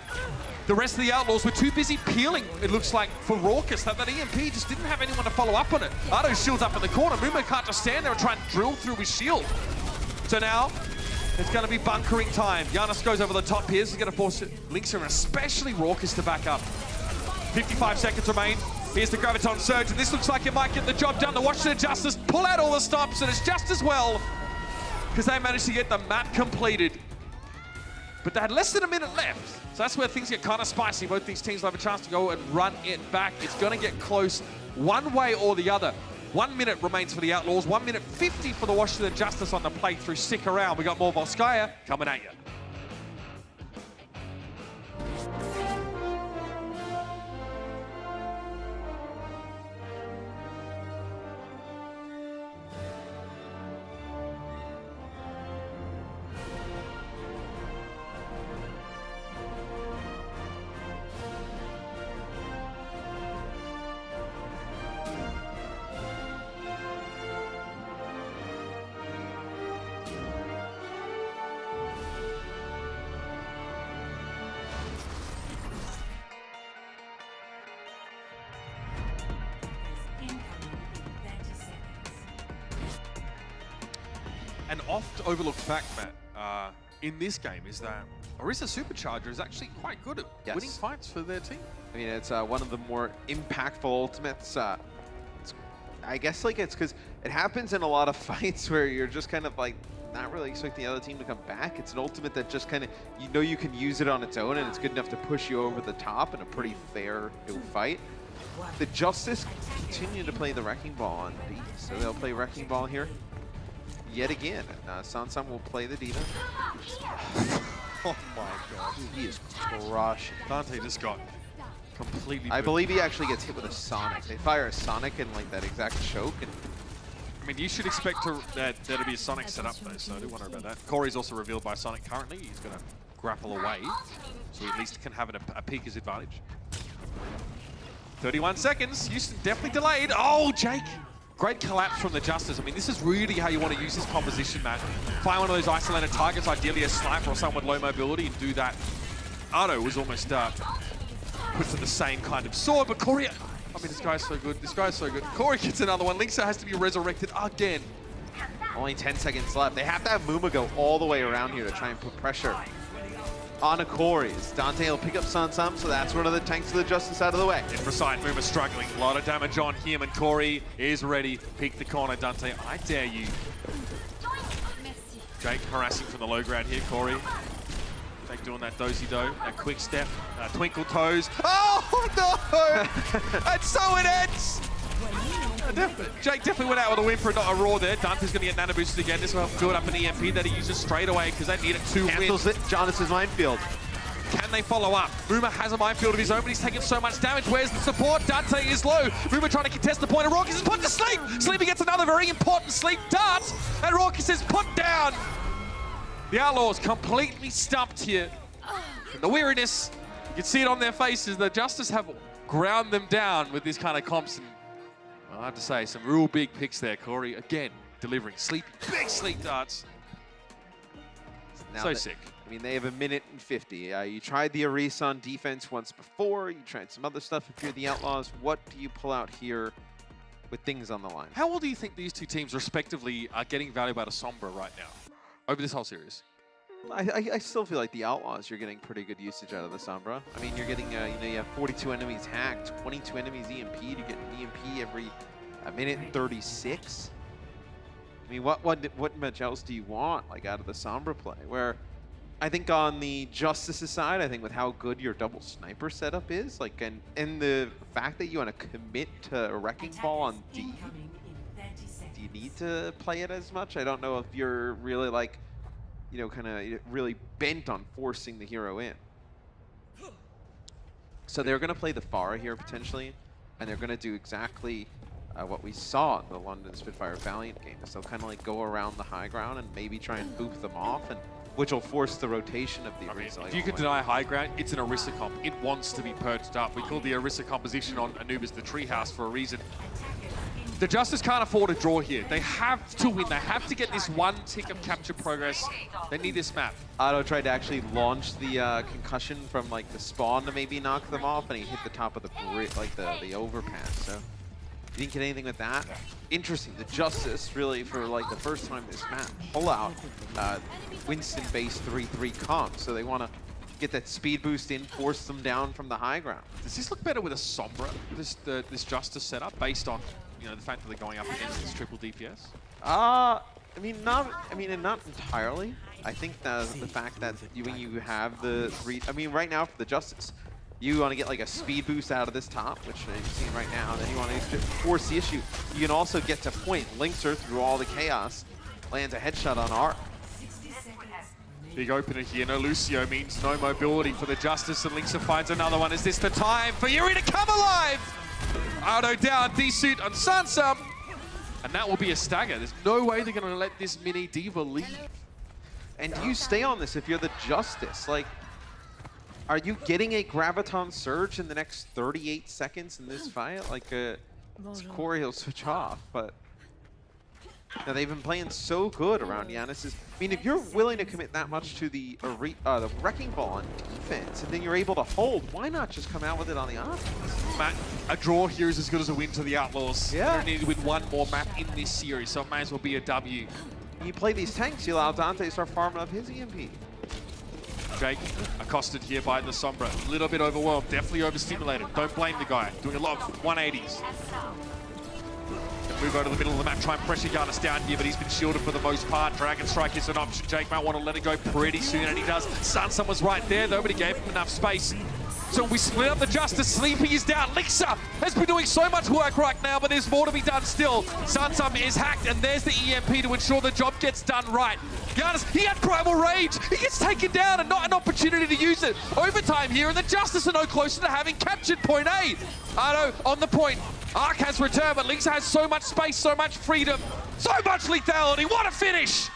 [SPEAKER 1] The rest of the Outlaws were too busy peeling, it looks like, for Raucus. That EMP just didn't have anyone to follow up on it. Ardo's shield's up in the corner. Muma can't just stand there and try and drill through his shield. So now, it's going to be bunkering time. Giannis goes over the top here. He's going to force it. Links and especially Raucus to back up. 55 seconds remain. Here's the Graviton Surge, and this looks like it might get the job done. The Washington Justice pull out all the stops, and it's just as well, because they managed to get the map completed. But they had less than a minute left. So that's where things get kind of spicy. Both these teams will have a chance to go and run it back. It's going to get close one way or the other. 1 minute remains for the Outlaws. 1 minute 50 for the Washington Justice on the playthrough. Stick around. We got more Volskaya coming at you. An oft-overlooked fact, Matt, in this game is that Orisa Supercharger is actually quite good at winning fights for their team.
[SPEAKER 2] I mean, it's one of the more impactful ultimates. I guess like it's because it happens in a lot of fights where you're just kind of like not really expecting the other team to come back. It's an ultimate that just kind of, you know, you can use it on its own and it's good enough to push you over the top in a pretty fair fight. The Justice continue to play the Wrecking Ball on D, so they'll play Wrecking Ball here yet again. Sansum will play the Diva.
[SPEAKER 1] Oh my god.
[SPEAKER 2] He is crushing.
[SPEAKER 1] Dante just got completely...
[SPEAKER 2] I believe he actually gets hit with a Sonic. They fire a Sonic in like that exact choke. And
[SPEAKER 1] I mean, you should expect there to be a Sonic set up though, so I don't worry about that. Corey's also revealed by Sonic currently. He's going to grapple away, so he at least can have a peek as advantage. 31 seconds. Houston definitely delayed. Oh, Jake. Great collapse from the Justice. I mean, this is really how you want to use this composition, Matt. Find one of those isolated targets, ideally a sniper or someone with low mobility, and do that. Otto was almost put to the same kind of sword, but Corey... I mean, this guy's so good. This guy's so good. Corey gets another one. Linksa has to be resurrected again.
[SPEAKER 2] Only 10 seconds left. They have to have Muma go all the way around here to try and put pressure on a Corey. Dante will pick up Sansum, so that's one of the tanks of the Justice out of the way.
[SPEAKER 1] In for side, Muma struggling. A lot of damage on him, and Corey is ready. Peek the corner, Dante. I dare you. Jake harassing from the low ground here. Corey Jake doing that dozy-do, that quick step, twinkle toes. Oh no! And so it ends! Jake definitely went out with a win for not a raw there. Dante's going to get nano boosted again. This will help build up an EMP that he uses straight away because they need it to win.
[SPEAKER 2] Cancels it, Jonas's minefield.
[SPEAKER 1] Can they follow up? Rumor has a minefield of his own, but he's taken so much damage. Where's the support? Dante is low. Rumor trying to contest the point, and Raucus is put to sleep. Sleepy gets another very important sleep dart, and Raucus is put down. The Outlaws completely stumped here. And the weariness, you can see it on their faces. The Justice have ground them down with this kind of comps. And I have to say, some real big picks there. Corey, again, delivering sleepy, big sleep darts.
[SPEAKER 2] Now
[SPEAKER 1] So sick.
[SPEAKER 2] I mean, they have 1:50. You tried the Oasis on defense once before. You tried some other stuff if you're the Outlaws. What do you pull out here with things on the line?
[SPEAKER 1] How well do you think these two teams respectively are getting value out of Sombra right now over this whole series?
[SPEAKER 2] I still feel like the Outlaws, you're getting pretty good usage out of the Sombra. I mean, you're getting, you have 42 enemies hacked, 22 enemies EMP'd. You get an EMP every 1:36. I mean, what much else do you want, like, out of the Sombra play? Where I think on the Justice's side, I think with how good your double sniper setup is, like, and the fact that you want to commit to a Wrecking Ball on D, do you need to play it as much? I don't know if you're really, like, kind of really bent on forcing the hero in. So they're going to play the Pharah here potentially, and they're going to do exactly what we saw in the London Spitfire Valiant game. So they'll kind of like go around the high ground and maybe try and boof them off, and which will force the rotation of the Orisa.
[SPEAKER 1] If you could deny high ground, it's an Orisa comp. It wants to be perched up. We call the Orisa composition on Anubis the treehouse for a reason. The Justice can't afford a draw here. They have to win. They have to get this one tick of capture progress. They need this map.
[SPEAKER 2] Otto tried to actually launch the concussion from like the spawn to maybe knock them off, and he hit the top of the bridge, like the overpass. So you didn't get anything with that. Interesting. The Justice really for like the first time this map pull out Winston-based 3-3 comp. So they want to get that speed boost in, force them down from the high ground.
[SPEAKER 1] Does this look better with a Sombra? This Justice setup based on the fact that they're going up against this triple DPS?
[SPEAKER 2] I mean, not entirely. I think the fact that when you have the three, I mean, right now for the Justice, you want to get like a speed boost out of this top, which you're seeing right now, and then you want to force the issue. You can also get to point, links her through all the chaos, lands a headshot on R.
[SPEAKER 1] Big opener here. No Lucio means no mobility for the Justice, and Linksa finds another one. Is this the time for Yuri to come alive? Auto down, D-suit on Sansa, and that will be a stagger. There's no way they're going to let this mini diva leave.
[SPEAKER 2] And do you stay on this if you're the Justice? Like, are you getting a Graviton Surge in the next 38 seconds in this fight? Like, Corey will switch off, but now they've been playing so good around Giannis's. I mean, if you're willing to commit that much to the Wrecking Ball on defense, and then you're able to hold, why not just come out with it on the offense?
[SPEAKER 1] Matt, a draw here is as good as a win to the Outlaws.
[SPEAKER 2] Yeah.
[SPEAKER 1] They need to win one more map in this series, so it may as well be a W.
[SPEAKER 2] You play these tanks, you allow Dante to start farming up his EMP.
[SPEAKER 1] Jake accosted here by the Sombra. A little bit overwhelmed, definitely overstimulated. Don't blame the guy. Doing a lot of 180s. Move over to the middle of the map, try and pressure Giannis down here, but he's been shielded for the most part. Dragon Strike is an option. Jake might want to let it go pretty soon, and he does. Sansa was right there, though, but he gave him enough space. So we split up the Justice. Sleepy is down. Linksa has been doing so much work right now, but there's more to be done still. Sansa is hacked, and there's the EMP to ensure the job gets done right. Giannis, he had Primal Rage. He gets taken down and not an opportunity to use it. Overtime here, and the Justice are no closer to having captured point A. Ardo on the point. Arc has returned, but Linksa has so much space, so much freedom, so much lethality. What a finish!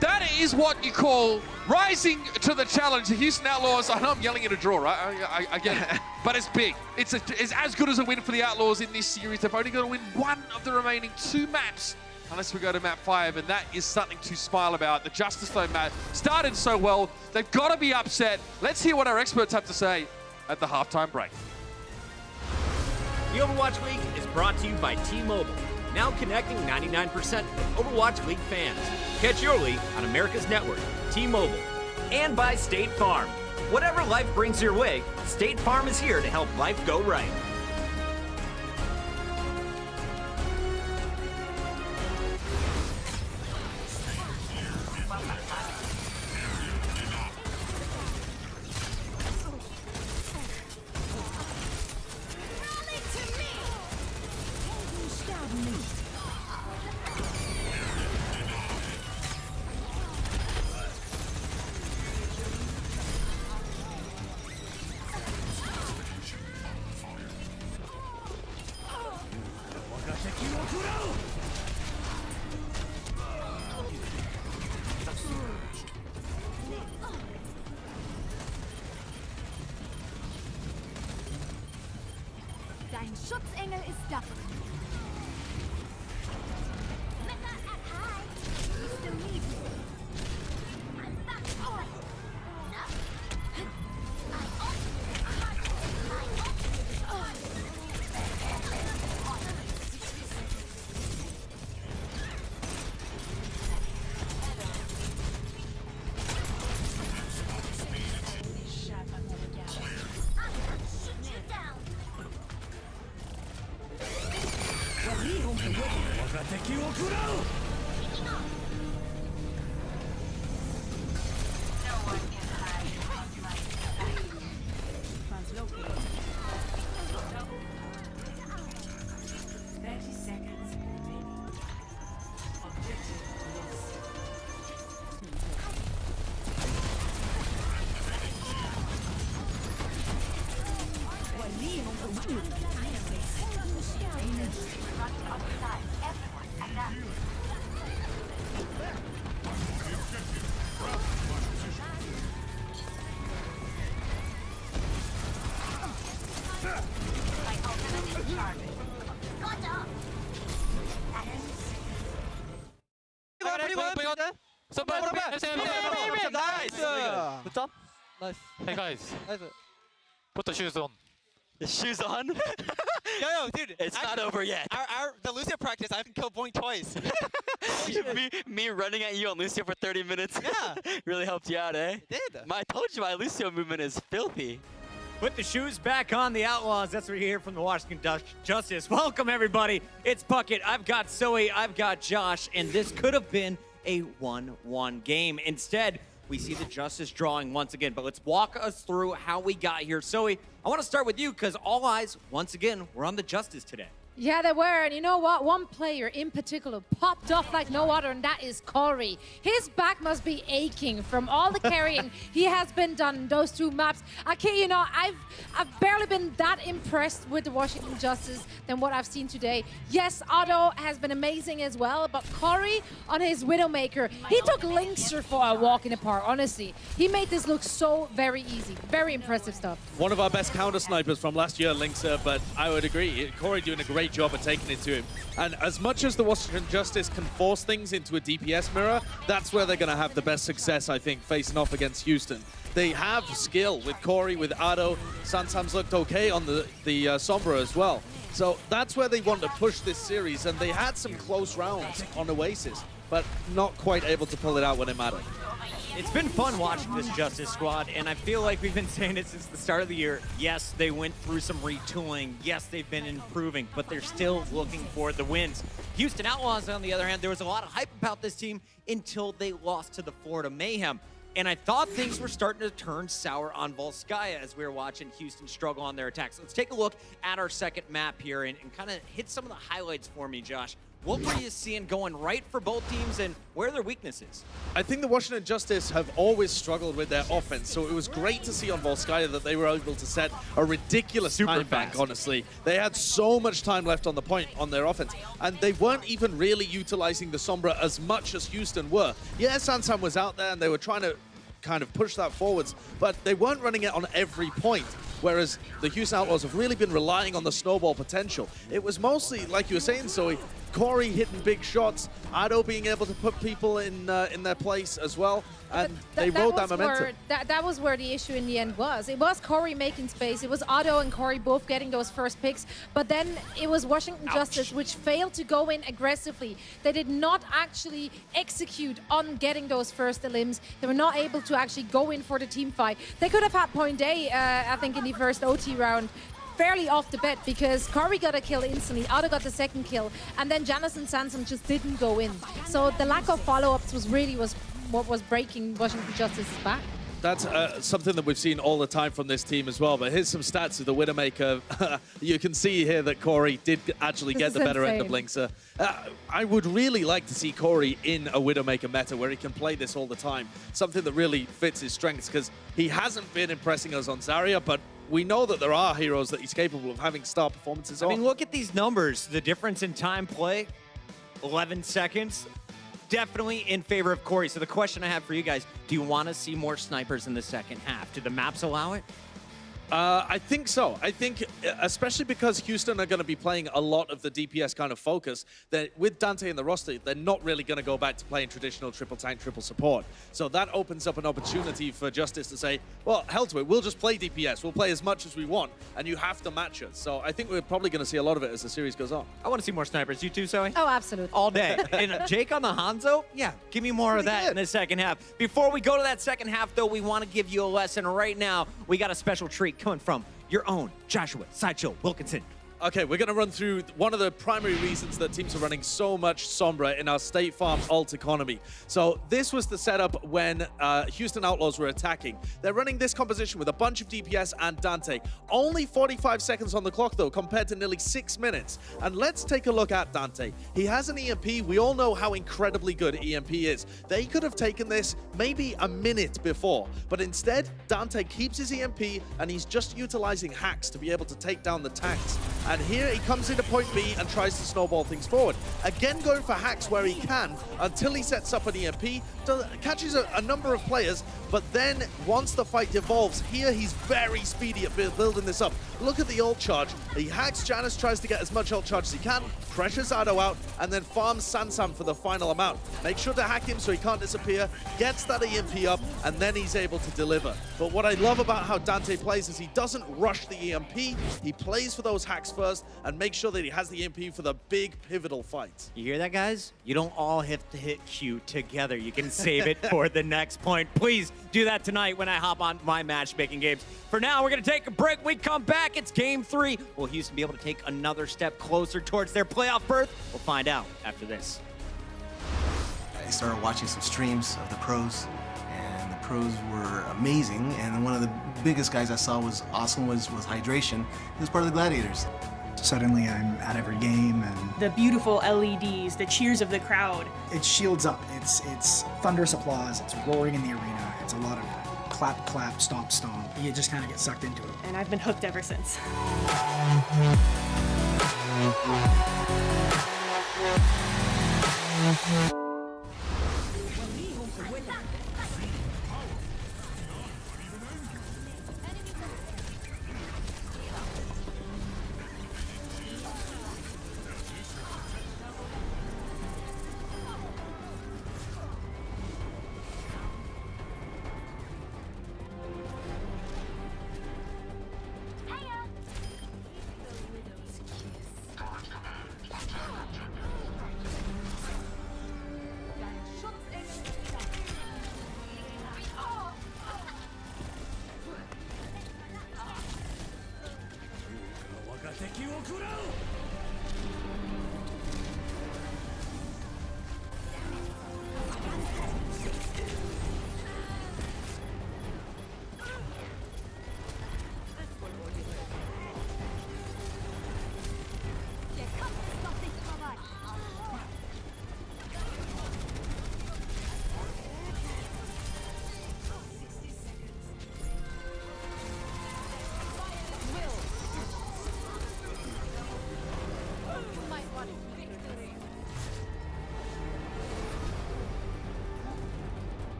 [SPEAKER 1] That is what you call rising to the challenge. The Houston Outlaws, I know I'm yelling at a draw, right? I get it, but it's big. It's as good as a win for the Outlaws in this series. They've only got to win one of the remaining 2 maps, unless we go to map 5, and that is something to smile about. The Justice, though, Matt, started so well. They've got to be upset. Let's hear what our experts have to say at the halftime break.
[SPEAKER 3] The Overwatch League is brought to you by T-Mobile, now connecting 99% of Overwatch League fans. Catch your league on America's network, T-Mobile. And by State Farm. Whatever life brings your way, State Farm is here to help life go right.
[SPEAKER 5] Schutzengel ist da. Messer at high. Used to leave me. I'm back for it. No. I ult.
[SPEAKER 6] Good job. Nice.
[SPEAKER 7] Hey guys,
[SPEAKER 6] Nice.
[SPEAKER 7] put the shoes on.
[SPEAKER 6] The shoes on?
[SPEAKER 8] Yo, dude.
[SPEAKER 6] It's not over yet.
[SPEAKER 8] The Lucio practice, I can kill Boink twice.
[SPEAKER 6] me running at you on Lucio for 30 minutes.
[SPEAKER 8] Yeah.
[SPEAKER 6] Really helped you out, eh?
[SPEAKER 8] It did.
[SPEAKER 6] I told you my Lucio movement is filthy.
[SPEAKER 3] Put the shoes back on, the Outlaws. That's what you hear from the Washington Justice. Welcome, everybody. It's Bucket. I've got Zoe. I've got Josh. And this could have been a 1-1 game. Instead, we see the Justice drawing once again. But let's walk us through how we got here. Zoe, I want to start with you because all eyes, once again, were on the Justice today.
[SPEAKER 9] Yeah, they were. And you know what? One player in particular popped off like no other, and that is Corey. His back must be aching from all the carrying he has been done in those two maps. Okay, you know, I've barely been that impressed with the Washington Justice than what I've seen today. Yes, Otto has been amazing as well, but Corey on his Widowmaker, he took Linkster for a walk in the park, honestly. He made this look so very easy. Very impressive stuff.
[SPEAKER 10] One of our best counter snipers from last year, Linkster, but I would agree, Corey doing a great job of taking it to him. And as much as the Washington Justice can force things into a DPS mirror, that's where they're going to have the best success, I think, facing off against Houston. They have skill with Corey, with Ado. Sansam's looked okay on the Sombra as well. So that's where they want to push this series, and they had some close rounds on Oasis, but not quite able to pull it out when it mattered.
[SPEAKER 3] It's been fun watching this Justice squad, and I feel like we've been saying it since the start of the year. Yes, they went through some retooling. Yes, they've been improving, but they're still looking for the wins. Houston Outlaws, on the other hand, there was a lot of hype about this team until they lost to the Florida Mayhem. And I thought things were starting to turn sour on Volskaya as we were watching Houston struggle on their attacks. Let's take a look at our second map here and kind of hit some of the highlights for me, Josh. What were you seeing going right for both teams, and where are their weaknesses?
[SPEAKER 10] I think the Washington Justice have always struggled with their offense, so it was great to see on Volskaya that they were able to set a ridiculous time bank, honestly. They had so much time left on the point on their offense, and they weren't even really utilizing the Sombra as much as Houston were. Yeah, Sansam was out there, and they were trying to kind of push that forwards, but they weren't running it on every point. Whereas the Houston Outlaws have really been relying on the snowball potential. It was mostly, like you were saying, Zoe, Corey hitting big shots, Ado being able to put people in their place as well, and they rode that momentum.
[SPEAKER 9] That was where the issue in the end was. It was Corey making space. It was Otto and Corey both getting those first picks, but then it was Washington Justice which failed to go in aggressively. They did not actually execute on getting those first elims. They were not able to actually go in for the team fight. They could have had point A, I think, in the first OT round, fairly off the bat, because Corey got a kill instantly, Otto got the second kill, and then Janice and Sansom just didn't go in. So the lack of follow-ups was what was breaking Washington Justice's back.
[SPEAKER 10] That's something that we've seen all the time from this team as well. But here's some stats of the Widowmaker. You can see here that Corey did actually get the better end of Linkster. I would really like to see Corey in a Widowmaker meta where he can play this all the time. Something that really fits his strengths, because he hasn't been impressing us on Zarya, but we know that there are heroes that he's capable of having star performances on.
[SPEAKER 3] I mean, look at these numbers. The difference in time play, 11 seconds. Definitely in favor of Corey. So the question I have for you guys, do you want to see more snipers in the second half? Do the maps allow it?
[SPEAKER 10] I think so. I think, especially because Houston are going to be playing a lot of the DPS kind of focus, that with Dante in the roster, they're not really going to go back to playing traditional triple tank, triple support. So that opens up an opportunity for Justice to say, well, hell to it, we'll just play DPS. We'll play as much as we want, and you have to match us. So I think we're probably going to see a lot of it as the series goes on.
[SPEAKER 3] I want to see more snipers. You too, Zoe?
[SPEAKER 9] Oh, absolutely.
[SPEAKER 3] All day. And Jake on the Hanzo? Yeah, give me more of that in the second half. Before we go to that second half, though, we want to give you a lesson. Right now, we got a special treat coming from your own Joshua Sideshow Wilkinson.
[SPEAKER 10] Okay, we're going to run through one of the primary reasons that teams are running so much Sombra in our State Farm alt economy. So this was the setup when Houston Outlaws were attacking. They're running this composition with a bunch of DPS and Dante. Only 45 seconds on the clock, though, compared to nearly 6 minutes. And let's take a look at Dante. He has an EMP. We all know how incredibly good EMP is. They could have taken this maybe a minute before, but instead, Dante keeps his EMP, and he's just utilizing hacks to be able to take down the tanks. And here he comes into point B and tries to snowball things forward. Again, going for hacks where he can until he sets up an EMP, catches a number of players, but then once the fight devolves, here he's very speedy at building this up. Look at the ult charge. He hacks Janus, tries to get as much ult charge as he can, pressures Ado out, and then farms Sansam for the final amount. Make sure to hack him so he can't disappear, gets that EMP up, and then he's able to deliver. But what I love about how Dante plays is he doesn't rush the EMP, he plays for those hacks first, and make sure that he has the EMP for the big pivotal fight.
[SPEAKER 3] You hear that, guys? You don't all have to hit Q together. You can save it for the next point. Please do that tonight when I hop on my matchmaking games. For now, we're going to take a break. We come back. It's game 3. Will Houston be able to take another step closer towards their playoff berth? We'll find out after this.
[SPEAKER 11] I started watching some streams of the pros, and the pros were amazing. And one of the biggest guys I saw was awesome was Hydration. He was part of the Gladiators.
[SPEAKER 12] Suddenly I'm at every game, and
[SPEAKER 13] the beautiful LEDs, the cheers of the crowd.
[SPEAKER 12] It shields up. It's thunderous applause. It's roaring in the arena. It's a lot of clap, clap, stomp, stomp. You just kind of get sucked into it.
[SPEAKER 13] And I've been hooked ever since.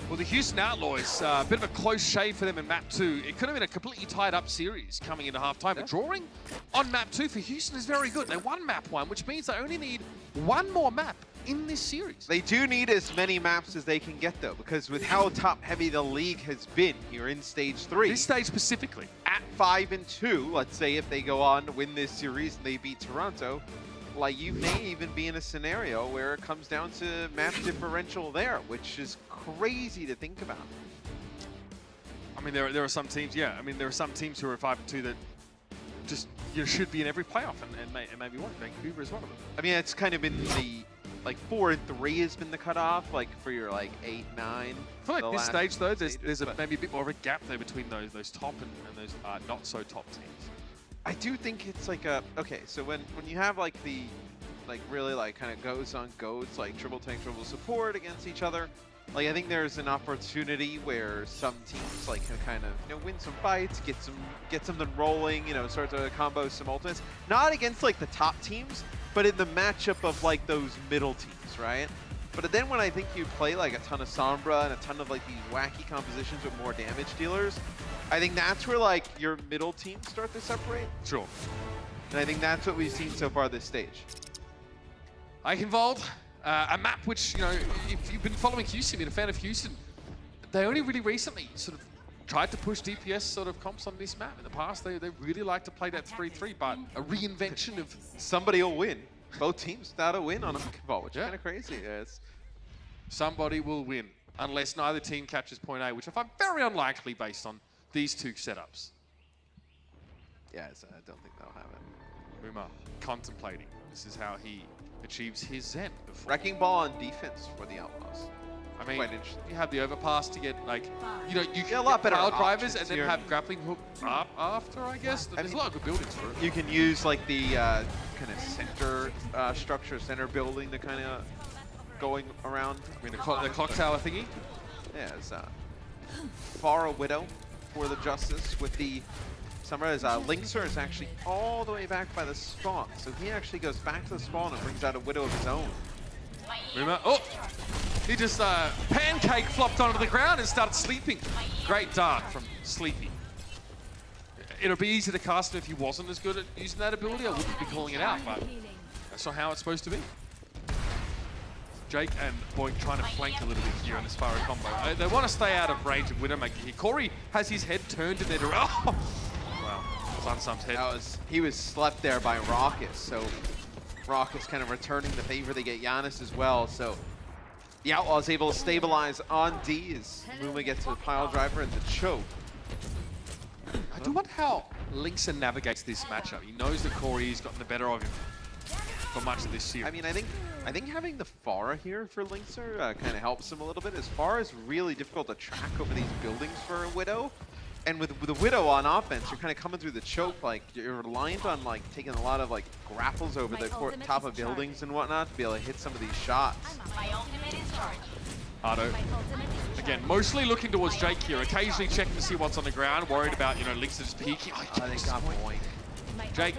[SPEAKER 1] Well, the Houston Outlaws, a bit of a close shave for them in map 2. It could have been a completely tied up series coming into halftime. But drawing on map 2 for Houston is very good. They won map 1, which means they only need one more map in this series.
[SPEAKER 2] They do need as many maps as they can get, though, because with how top-heavy the league has been here in Stage 3.
[SPEAKER 1] This stage specifically.
[SPEAKER 2] At 5-2, let's say if they go on to win this series and they beat Toronto, like you may even be in a scenario where it comes down to map differential there, which is crazy to think about.
[SPEAKER 1] I mean, there are some teams, yeah. I mean, there are some teams who are 5-2 that just should be in every playoff, and maybe one. Vancouver is one of them.
[SPEAKER 2] I mean, it's kind of been the, like 4-3 has been the cutoff, like for your like 8-9.
[SPEAKER 1] I feel like this stage though, there's maybe a bit more of a gap there between those top and those not so top teams.
[SPEAKER 2] I do think it's like a, okay, so when you have like the, like really like kind of goes on goes, like triple tank, triple support against each other, like I think there's an opportunity where some teams like can kind of, you know, win some fights, get something rolling, you know, start to combo some ultimates. Not against like the top teams, but in the matchup of like those middle teams, right? But then when I think you play like a ton of Sombra and a ton of like these wacky compositions with more damage dealers, I think that's where like your middle teams start to separate.
[SPEAKER 1] Sure.
[SPEAKER 2] And I think that's what we've seen so far this stage.
[SPEAKER 1] Eichenwald, a map which, you know, if you've been following Houston, been a fan of Houston, they only really recently sort of tried to push DPS sort of comps on this map. In the past, they really like to play that 3-3, but a reinvention of...
[SPEAKER 2] Somebody will win. Both teams without a win on Eichenwald, which is kind of crazy. Yes.
[SPEAKER 1] Somebody will win, unless neither team catches point A, which I find very unlikely based on these two setups.
[SPEAKER 2] Yes, I don't think that'll happen.
[SPEAKER 1] Uma contemplating. This is how he achieves his Zen before.
[SPEAKER 2] Wrecking ball on defense for the Outlaws.
[SPEAKER 1] I mean,
[SPEAKER 2] quite interesting.
[SPEAKER 1] You have the overpass to get, like, you know, you can
[SPEAKER 2] a lot better
[SPEAKER 1] pile drivers and then
[SPEAKER 2] here.
[SPEAKER 1] have grappling hook up after, I guess. There's a lot of good buildings for it.
[SPEAKER 2] You can use, like, the kind of center structure, center building to kind of going around.
[SPEAKER 1] I mean, the clock tower thingy?
[SPEAKER 2] Yeah, it's Farah Widow for the Justice with the Summers. Linkser is actually all the way back by the spawn, so he actually goes back to the spawn and brings out a Widow of his own.
[SPEAKER 1] Uma, oh! He just pancake flopped onto the ground and started sleeping. Great dart from Sleepy. It'll be easy to cast him if he wasn't as good at using that ability. I wouldn't be calling it out, but that's not how it's supposed to be. Jake and Boink trying to flank a little bit here on this Spyro combo. They want to stay out of range of Widowmaker here. Corey has his head turned in their direction. Oh! Wow, Sunsum's head.
[SPEAKER 2] He was slept there by Raucus, so Raucus kind of returning the favor. They get Giannis as well, so the Outlaws able to stabilize on D as Luma gets a pile driver and the choke.
[SPEAKER 1] I do wonder how Linkson navigates this matchup. He knows that Corey's gotten the better of him for much of this series.
[SPEAKER 2] I mean, I think having the Farah here for Linkser kind of helps him a little bit. As far as really difficult to track over these buildings for a Widow. And with the Widow on offense, you're kind of coming through the choke, like you're reliant on like taking a lot of like grapples over the top of buildings and whatnot to be able to hit some of these shots.
[SPEAKER 1] Ardo, again, mostly looking towards Jake here, occasionally checking to see what's on the ground, worried about, you know, Linkser just peeking. Oh,
[SPEAKER 2] they got point.
[SPEAKER 1] Jake,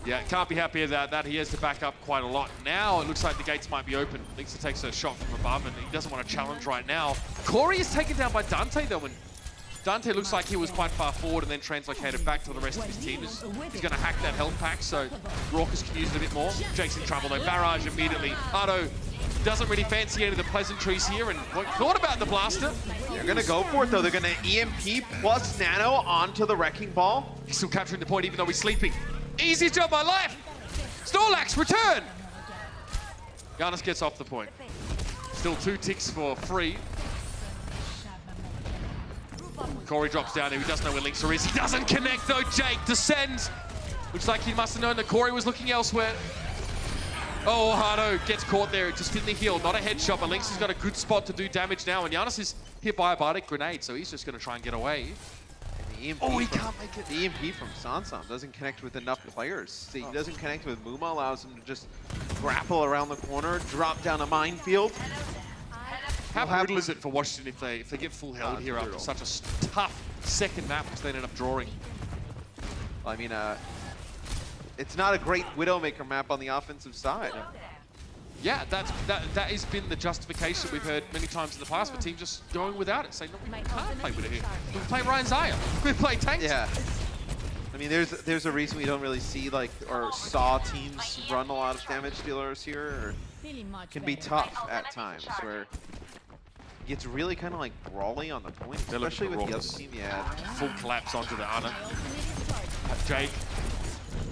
[SPEAKER 1] yeah, can't be happy about that. He has to back up quite a lot. Now it looks like the gates might be open. Linkser takes a shot from above and he doesn't want to challenge right now. Corey is taken down by Dante though, and Dante looks like he was quite far forward and then translocated back to the rest of his team. He's going to hack that health pack, so Raucus can use it a bit more. Jake's in trouble though, barrage immediately. Ardo doesn't really fancy any of the pleasantries here and thought about the blaster.
[SPEAKER 2] They're going to go for it though. They're going to EMP plus Nano onto the Wrecking Ball.
[SPEAKER 1] He's still capturing the point even though he's sleeping. Easy job, my life! Snorlax, return! Giannis gets off the point. Still 2 ticks for free. Corey drops down here. He doesn't know where Linkser is. He doesn't connect though. Jake descends. Looks like he must have known that Corey was looking elsewhere. Oh, Hardo gets caught there. Just in the heel. Not a headshot, but Linkser's got a good spot to do damage now. And Giannis is hit by a Bardic Grenade, so he's just going to try and get away.
[SPEAKER 2] Oh, he can't make it. The EMP from Sansam doesn't connect with enough players. He doesn't connect with Muma, allows him to just grapple around the corner, drop down a minefield.
[SPEAKER 1] How brutal is it for Washington if they get full held here after such a tough second map, which they ended up drawing?
[SPEAKER 2] Well, I mean, it's not a great Widowmaker map on the offensive side.
[SPEAKER 1] Yeah, that has been the justification we've heard many times in the past for teams just going without it, saying, no, we can't play with it here. We play Ryan Zaya. We play tanks.
[SPEAKER 2] Yeah. I mean, there's a reason we don't really see like or saw teams run a lot of damage dealers here. Or can be tough at times where it gets really kind of like brawly on the point, especially with the other team. Yeah.
[SPEAKER 1] Full collapse onto the Ana. Jake.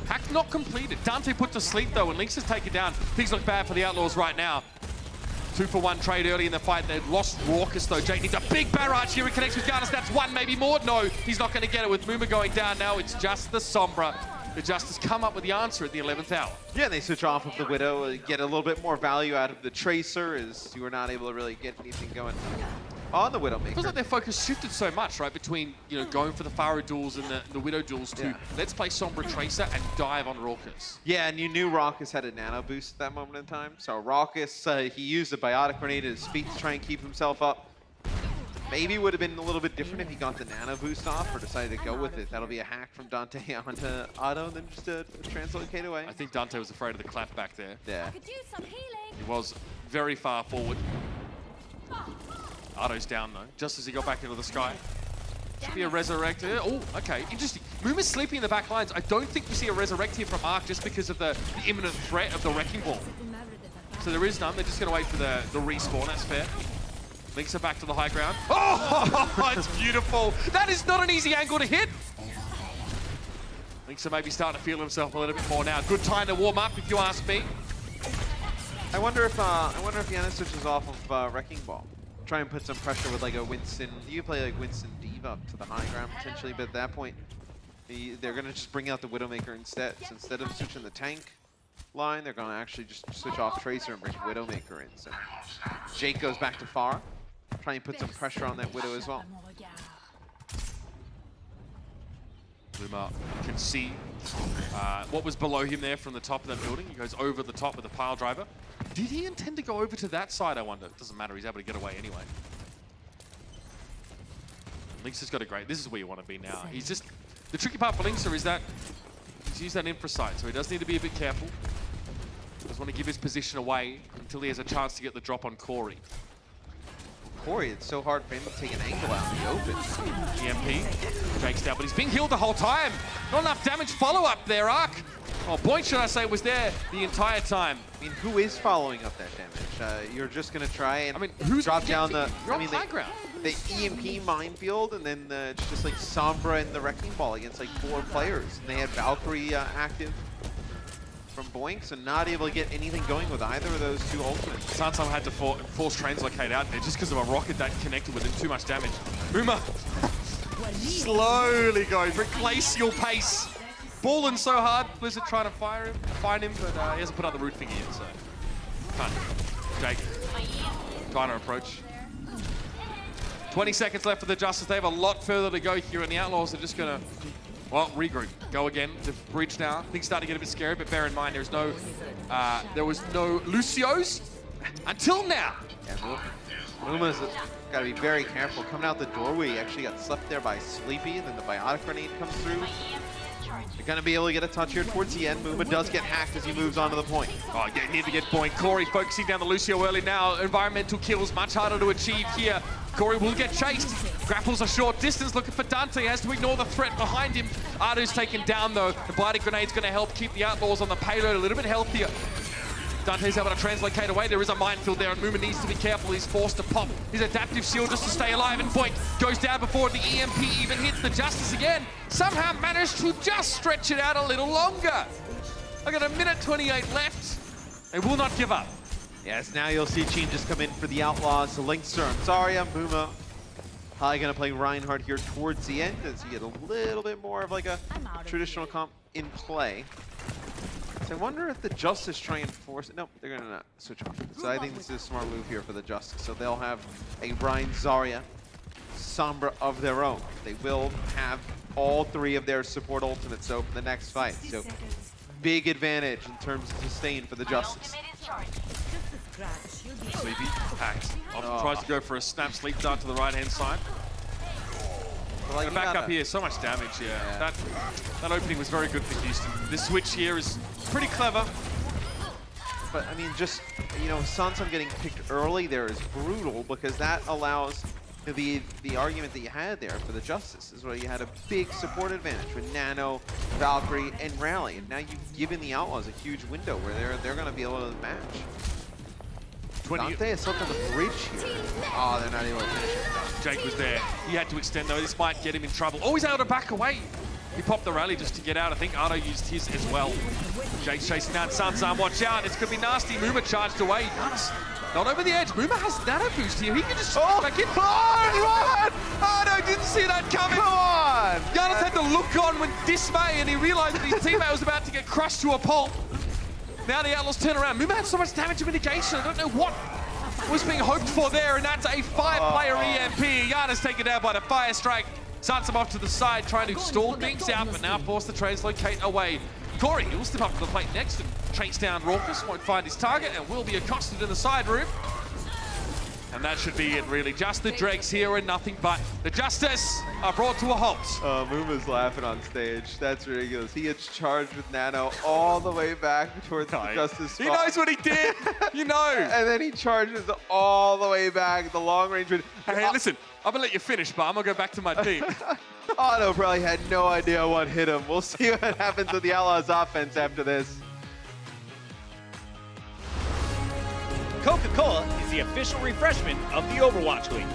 [SPEAKER 1] Hack not completed. Dante put to sleep though, and Lynx has taken down. Things look bad for the Outlaws right now. 2-for-1 trade early in the fight. They lost Raucus though. Jake needs a big barrage here. He connects with Giannis. That's one, maybe more. No, he's not going to get it with Muma going down now. It's just the Sombra. The Justice come up with the answer at the 11th hour.
[SPEAKER 2] Yeah, they switch off of the Widow, get a little bit more value out of the Tracer, as you were not able to really get anything going on the Widowmaker.
[SPEAKER 1] Feels like their focus shifted so much, right, between going for the Pharaoh duels and the Widow duels to let's play Sombra Tracer and dive on Raucus.
[SPEAKER 2] Yeah, and you knew Raucus had a nano boost at that moment in time. So Raucus, he used a biotic grenade at his feet to try and keep himself up. Maybe would have been a little bit different if he got the nano boost off or decided to go with it. That'll be a hack from Dante onto Otto and then just a translocate away.
[SPEAKER 1] I think Dante was afraid of the clap back there.
[SPEAKER 2] Yeah.
[SPEAKER 1] He was very far forward. Otto's down though, just as he got back into the sky. Should be a resurrect. Oh, okay, interesting. Muma's sleeping in the back lines. I don't think we see a resurrect here from Arc just because of the imminent threat of the Wrecking Ball. So there is none. They're just going to wait for the respawn. That's fair. Links are back to the high ground. Oh, it's beautiful. That is not an easy angle to hit. Links are maybe starting to feel himself a little bit more now. Good time to warm up, if you ask me.
[SPEAKER 2] I wonder if Yana switches off of Wrecking Ball. Try and put some pressure with like a Winston. You play like Winston Diva up to the high ground potentially, but at that point, they're gonna just bring out the Widowmaker instead. So instead of switching the tank line, they're gonna actually just switch off Tracer and bring Widowmaker in. So Jake goes back to Pharah. Try and put some pressure on that Widow as well.
[SPEAKER 1] Luma can see what was below him there from the top of that building. He goes over the top with the pile driver. Did he intend to go over to that side, I wonder? It doesn't matter, he's able to get away anyway. Lynx has got a great, this is where you want to be now. He's just, the tricky part for Lynx is that he's used that infra site, so he does need to be a bit careful. Doesn't want to give his position away until he has a chance to get the drop on Corey.
[SPEAKER 2] Corey, it's so hard for him to take an angle out in the open.
[SPEAKER 1] EMP, Jake's down, but he's being healed the whole time. Not enough damage follow-up there, Arc. Oh, Point, should I say, was there the entire time.
[SPEAKER 2] I mean, who is following up that damage? You're just going to try and
[SPEAKER 1] who's
[SPEAKER 2] drop down the...
[SPEAKER 1] You're on high ground.
[SPEAKER 2] The EMP minefield, and then just like Sombra and the Wrecking Ball against like 4 players. And they had Valkyrie active from Boink, so not able to get anything going with either of those two ultimates.
[SPEAKER 1] Sansam had to force translocate out there just because of a rocket that connected with him. Too much damage. Uma slowly going for glacial pace. Balling so hard, Blizzard trying to find him, but he hasn't put out the root finger yet, so can't. Jake trying to approach. 20 seconds left for the Justice. They have a lot further to go here, and the Outlaws are just gonna, well, regroup. Go again to bridge now. Things start to get a bit scary, but bear in mind there was no Lucio's until now.
[SPEAKER 2] Yeah, Luma's got to be very careful. Coming out the doorway, he actually got slept there by Sleepy, and then the biotic grenade comes through. They're going to be able to get a touch here towards the end. Muma does get hacked as he moves on to the point.
[SPEAKER 1] Oh, yeah, need to get Boink. Corey focusing down the Lucio early now. Environmental kills, much harder to achieve here. Corey will get chased. Grapples a short distance, looking for Dante. He has to ignore the threat behind him. Ardu's taken down, though. The biotic grenade's going to help keep the Outlaws on the payload a little bit healthier. Dante's able to translocate away. There is a minefield there, and Muma needs to be careful. He's forced to pop his adaptive shield just to stay alive, and Boink goes down before the EMP even hits the Justice again. Somehow managed to just stretch it out a little longer. I got a minute 28 left. They will not give up.
[SPEAKER 2] Yes, now you'll see changes come in for the Outlaws. The Lynx are Zarya, Muma. Probably going to play Reinhardt here towards the end as you get a little bit more of like a traditional comp in play. So I wonder if the Justice try and force it. Nope, they're going to not switch off. So I think this is a smart move here for the Justice. So they'll have a Ryan, Zarya, Sombra of their own. They will have all 3 of their support ultimates so for the next fight. So big advantage in terms of sustain for the Justice.
[SPEAKER 1] Sleepy, hacked. Often tries to go for a snap sleep dart to the right-hand side. Well, back up here, so much damage, yeah. That opening was very good for Houston. This switch here is pretty clever.
[SPEAKER 2] But I mean, just, you know, Sansam getting picked early there is brutal because that allows the argument that you had there for the Justice is where you had a big support advantage with Nano, Valkyrie, and Rally. And now you've given the Outlaws a huge window where they're going to be able to match. Dante is still on the bridge here. Oh, they're not able to finish it.
[SPEAKER 1] Jake was there. He had to extend though. This might get him in trouble. Oh, he's able to back away. He popped the rally just to get out. I think Ardo used his as well. Jake's chasing down Sansam. Watch out. It's going to be nasty. Muma charged away. Not over the edge. Boomer has nano boost here. He can just back in. Oh, no, didn't see that coming.
[SPEAKER 2] Come on!
[SPEAKER 1] Giannis had to look on with dismay, and he realized that his teammate was about to get crushed to a pulp. Now the Outlaws turn around. Boomer had so much damage to mitigation. I don't know what was being hoped for there, and that's a 5-player EMP. Giannis taken down by the Fire Strike. Starts him off to the side, trying to stall things out, but now force the translocate away. Corey, he'll step up to the plate next and chase down Raucus, won't find his target, and will be accosted in the side room. And that should be it, really. Just the dregs here and nothing but the Justice are brought to a halt.
[SPEAKER 2] Muma's laughing on stage. That's ridiculous. He gets charged with Nano all the way back towards the Justice spot.
[SPEAKER 1] He knows what he did. You know.
[SPEAKER 2] And then he charges all the way back, the long range.
[SPEAKER 1] Hey, listen, I'm going to let you finish, but I'm going to go back to my team.
[SPEAKER 2] Otto probably had no idea what hit him. We'll see what happens with the Outlaws offense after this.
[SPEAKER 3] Coca-Cola is the official refreshment of the Overwatch League.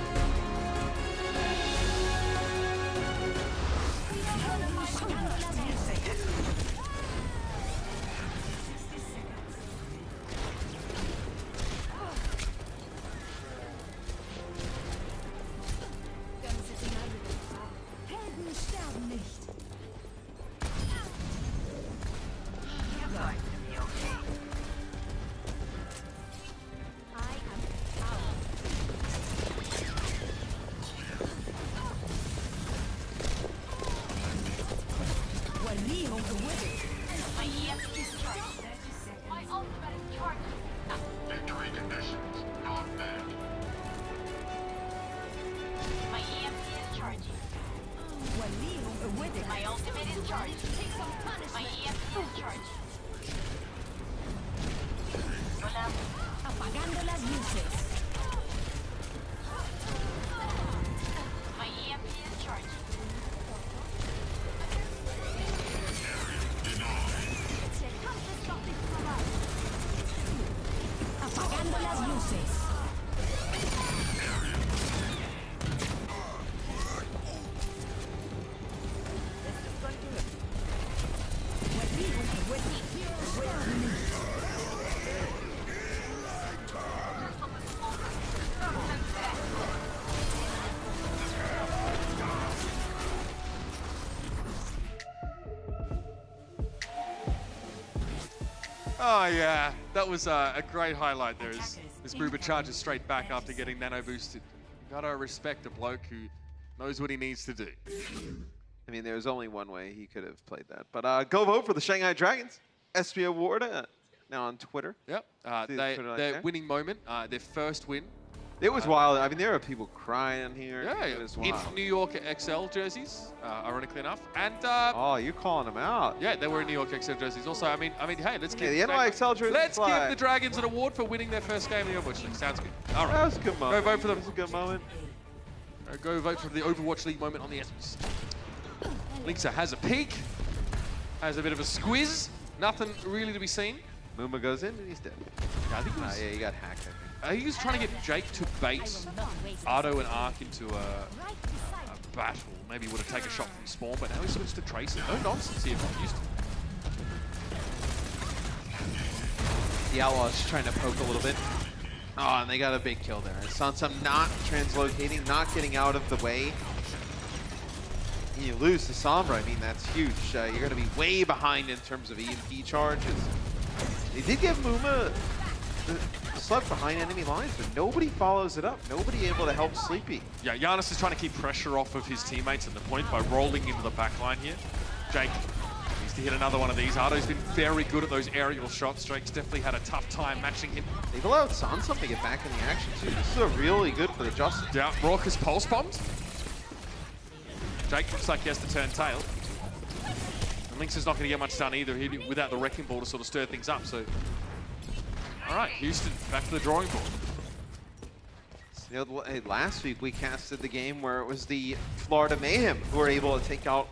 [SPEAKER 5] My ultimate is charged. Take some punishment. My EMP is charged. Hola. Apagando las luces. My EMP is charged. Apagando las luces.
[SPEAKER 1] Oh yeah, that was a great highlight there as Boomer charges straight back after getting nano boosted. Gotta respect a bloke who knows what he needs to do.
[SPEAKER 2] I mean, there's only one way he could have played that. But go vote for the Shanghai Dragons. SP Award now on Twitter.
[SPEAKER 1] Yep, their winning moment, their first win.
[SPEAKER 2] It was wild. I mean, there are people crying in here.
[SPEAKER 1] Yeah,
[SPEAKER 2] it was wild.
[SPEAKER 1] in New York XL jerseys, ironically enough, and
[SPEAKER 2] oh, you're calling them out.
[SPEAKER 1] Yeah, they were in New York XL jerseys. Also, I mean, hey, let's give
[SPEAKER 2] the NYXL jerseys.
[SPEAKER 1] Let's give the Dragons an award for winning their first game in the Overwatch League. Sounds good. All right,
[SPEAKER 2] that was a good moment.
[SPEAKER 1] Go vote for them.
[SPEAKER 2] That was a good moment.
[SPEAKER 1] Go vote for the Overwatch League moment on the Esports. Linksa has a peek, has a bit of a squiz. Nothing really to be seen.
[SPEAKER 2] Muma goes in and he's dead.
[SPEAKER 1] Yeah, I think it was,
[SPEAKER 2] yeah, he got hacked.
[SPEAKER 1] I think he was trying to get Jake to bait Ardo and Ark into a battle. Maybe he would have taken a shot from spawn, but now he switched to Tracer. No nonsense here from Houston.
[SPEAKER 2] The Outlaws trying to poke a little bit. Oh, and they got a big kill there. Sansum not translocating, not getting out of the way. And you lose to Sombra. I mean, that's huge. You're going to be way behind in terms of EMP charges. They did give Muma slept behind enemy lines, but nobody follows it up. Nobody able to help Sleepy.
[SPEAKER 1] Yeah, Giannis is trying to keep pressure off of his teammates at the point by rolling into the back line here. Jake needs to hit another one of these. Ardo's been very good at those aerial shots. Jake's definitely had a tough time matching him.
[SPEAKER 2] They've allowed Sansum to get back in the action too. This is really good for the Justice.
[SPEAKER 1] Yeah, Raucus pulse bombed. Jake looks like he has to turn tail. And Lynx is not going to get much done either without the Wrecking Ball to sort of stir things up. So, all right, Houston, back to the drawing board.
[SPEAKER 2] You know, last week we casted the game where it was the Florida Mayhem who were able to take out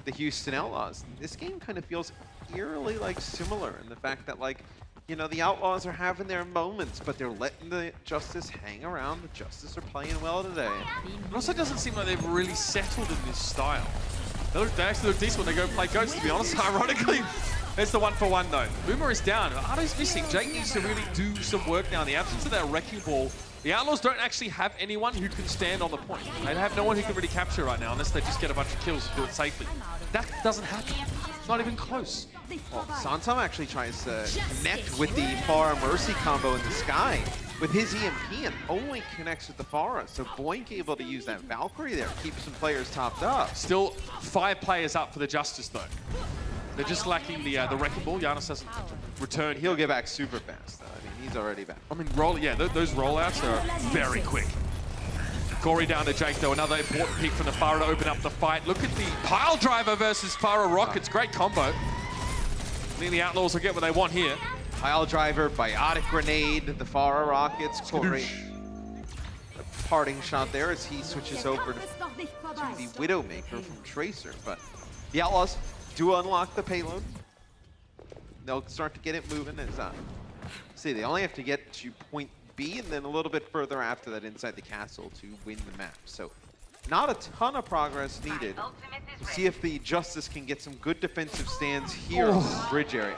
[SPEAKER 2] the Houston Outlaws. This game kind of feels eerily like similar in the fact that, like, you know, the Outlaws are having their moments, but they're letting the Justice hang around. The Justice are playing well today.
[SPEAKER 1] It also doesn't seem like they've really settled in this style. They actually look decent when they go play Ghost, to be honest, ironically. There's the 1-for-1 though. Boomer is down. Ardo's missing. Jake needs to really do some work now. In the absence of that wrecking ball, the Outlaws don't actually have anyone who can stand on the point. They have no one who can really capture right now unless they just get a bunch of kills and do it safely. That doesn't happen. It's not even close.
[SPEAKER 2] Well, Santam actually tries to connect with the Pharah Mercy combo in the sky with his EMP and only connects with the Pharah. So Boink able to use that Valkyrie there, keep some players topped up.
[SPEAKER 1] Still 5 players up for the Justice though. They're just lacking the wrecking ball. Giannis hasn't returned.
[SPEAKER 2] He'll get back super fast though. I mean, he's already back.
[SPEAKER 1] I mean, those rollouts are very quick. Corey down to Jake though, another important pick from the Pharah to open up the fight. Look at the pile driver versus Pharah Rockets, great combo. I think the Outlaws will get what they want here.
[SPEAKER 2] Pile driver, biotic grenade, the Pharah Rockets, Corey. A parting shot there as he switches over to the Widowmaker from Tracer, but the Outlaws do unlock the payload. They'll start to get it moving as see, they only have to get to point B and then a little bit further after that inside the castle to win the map. So not a ton of progress needed. We'll see if the Justice can get some good defensive stands here on the bridge area.